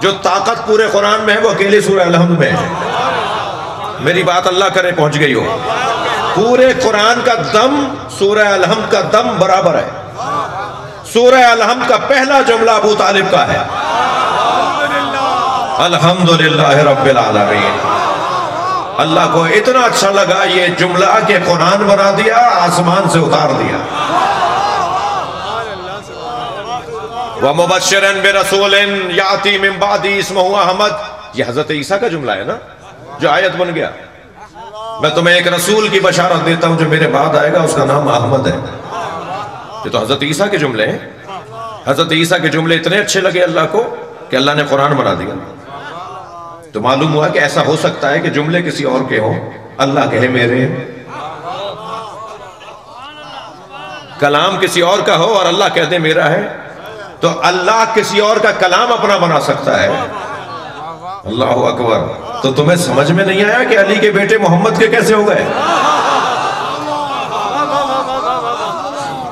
جو طاقت پورے قرآن میں ہے وہ اکیلے سورہ الحمد میں ہے۔ میری بات اللہ کرے پہنچ گئی ہو۔ پورے قرآن کا دم سورہ الحمد کا دم برابر ہے۔ سورہ الحمد کا پہلا جملہ ابو طالب کا ہے، الحمدللہ رب العالمین۔ اللہ کو اتنا اچھا لگا یہ جملہ کہ قرآن بنا دیا، آسمان سے اتار دیا۔ وَمُبَشِّرًا بِرَسُولٍ يَأْتِي مِن بَعْدِهِ اسْمُهُ احمد، یہ حضرت عیسیٰ کا جملہ ہے نا جو آیت بن گیا۔ میں تمہیں ایک رسول کی بشارت دیتا ہوں جو میرے بعد آئے گا، اس کا نام احمد ہے۔ یہ تو حضرت عیسیٰ کے جملے ہیں۔ حضرت عیسیٰ کے جملے اتنے اچھے لگے اللہ کو کہ اللہ نے قرآن بنا دیا۔ تو معلوم ہوا کہ ایسا ہو سکتا ہے کہ جملے کسی اور کے ہوں، اللہ کہے میرے، کلام کسی اور کا ہو اور اللہ کہہ دے میرا ہے، تو اللہ کسی اور کا کلام اپنا بنا سکتا ہے۔ اللہ اکبر۔ تو تمہیں سمجھ میں نہیں آیا کہ علی کے بیٹے محمد کے کیسے ہو گئے؟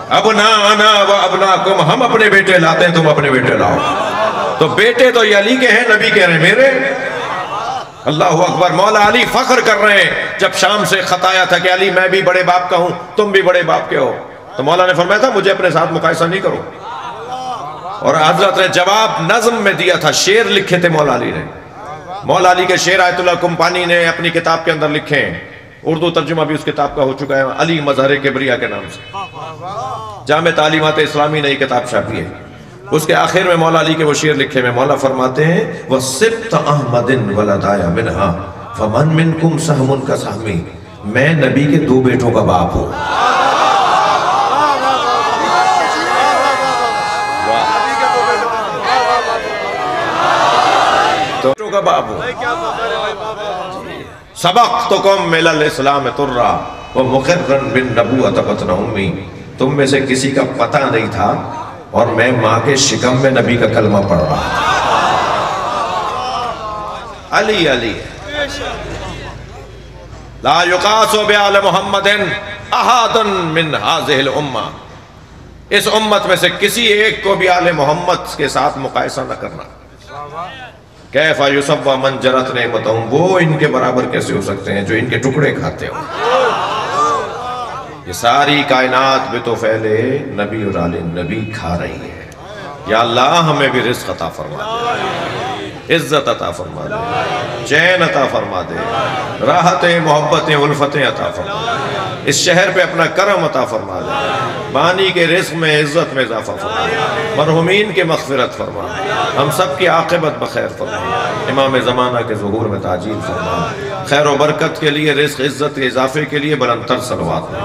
ابناءنا و ابناکم، ہم اپنے بیٹے لاتے ہیں، تم اپنے بیٹے لاؤ۔ تو بیٹے تو یہ علی کے ہیں، نبی کہہ رہے ہیں میرے۔ اللہ اکبر۔ مولا علی فخر کر رہے ہیں، جب شام سے خط آیا تھا کہ علی میں بھی بڑے باپ کا ہوں، تم بھی بڑے باپ کے ہو، تو مولا نے فرمایا تھا مجھے اپنے ساتھ مقایسہ نہیں کرو۔ اور حضرت نے جواب نظم میں دیا تھا، شعر لکھے تھے مولا علی نے۔ مولا علی کے شعر آیت اللہ کمپانی نے اپنی کتاب کے اندر لکھے ہیں، اردو ترجمہ بھی اس کتاب کا ہو چکا ہے، علی مظہر کبریا کے نام سے۔ جامع تعلیمات اسلامی نئی کتاب چھاپی ہے، اس کے آخر میں مولا علی کے وہ شعر لکھے میں مولا فرماتے ہیں وَسِبْتَ أَحْمَدٍ وَلَدَايَ مِنْهَا فَمَنْ مِنْكُمْ سَهْمٌ كَسَهْمِي، میں نبی کے دو بیٹوں کا باپ ہوں۔ بیٹوں کا باپ ہوں۔ سبقتکم الی الاسلام ترا ومقرا بالنبوۃ بطن امی، تم میں سے کسی کا پتہ نہیں تھا اور میں ماں کے شکم میں نبی کا کلمہ پڑھ رہا تھا۔ علی علی لا یقاس بآل محمد احد من هذه الامہ، اس امت میں سے کسی ایک کو بھی آل محمد کے ساتھ مقایسہ نہ کرنا۔ کیف یصوّ من جرت نعمتہم، وہ ان کے برابر کیسے ہو سکتے ہیں جو ان کے ٹکڑے کھاتے ہو۔ یہ ساری کائنات بے تو پھیلے نبی اور آل نبی کھا رہی ہے۔ یا اللہ ہمیں بھی رزق عطا فرما دے، عزت عطا فرما دے، چین عطا فرما دے، راحتیں محبتیں الفتیں عطا فرما دے، اس شہر پہ اپنا کرم عطا فرما دے، بانی کے رزق میں عزت میں اضافہ فرما دے، مرحومین کے مغفرت فرما دے، ہم سب کی عاقبت بخیر فرما دے، امام زمانہ کے ظہور میں تعجیل فرما دے، خیر و برکت کے لیے، رزق عزت کے اضافے کے لیے بلند تر صلوات میں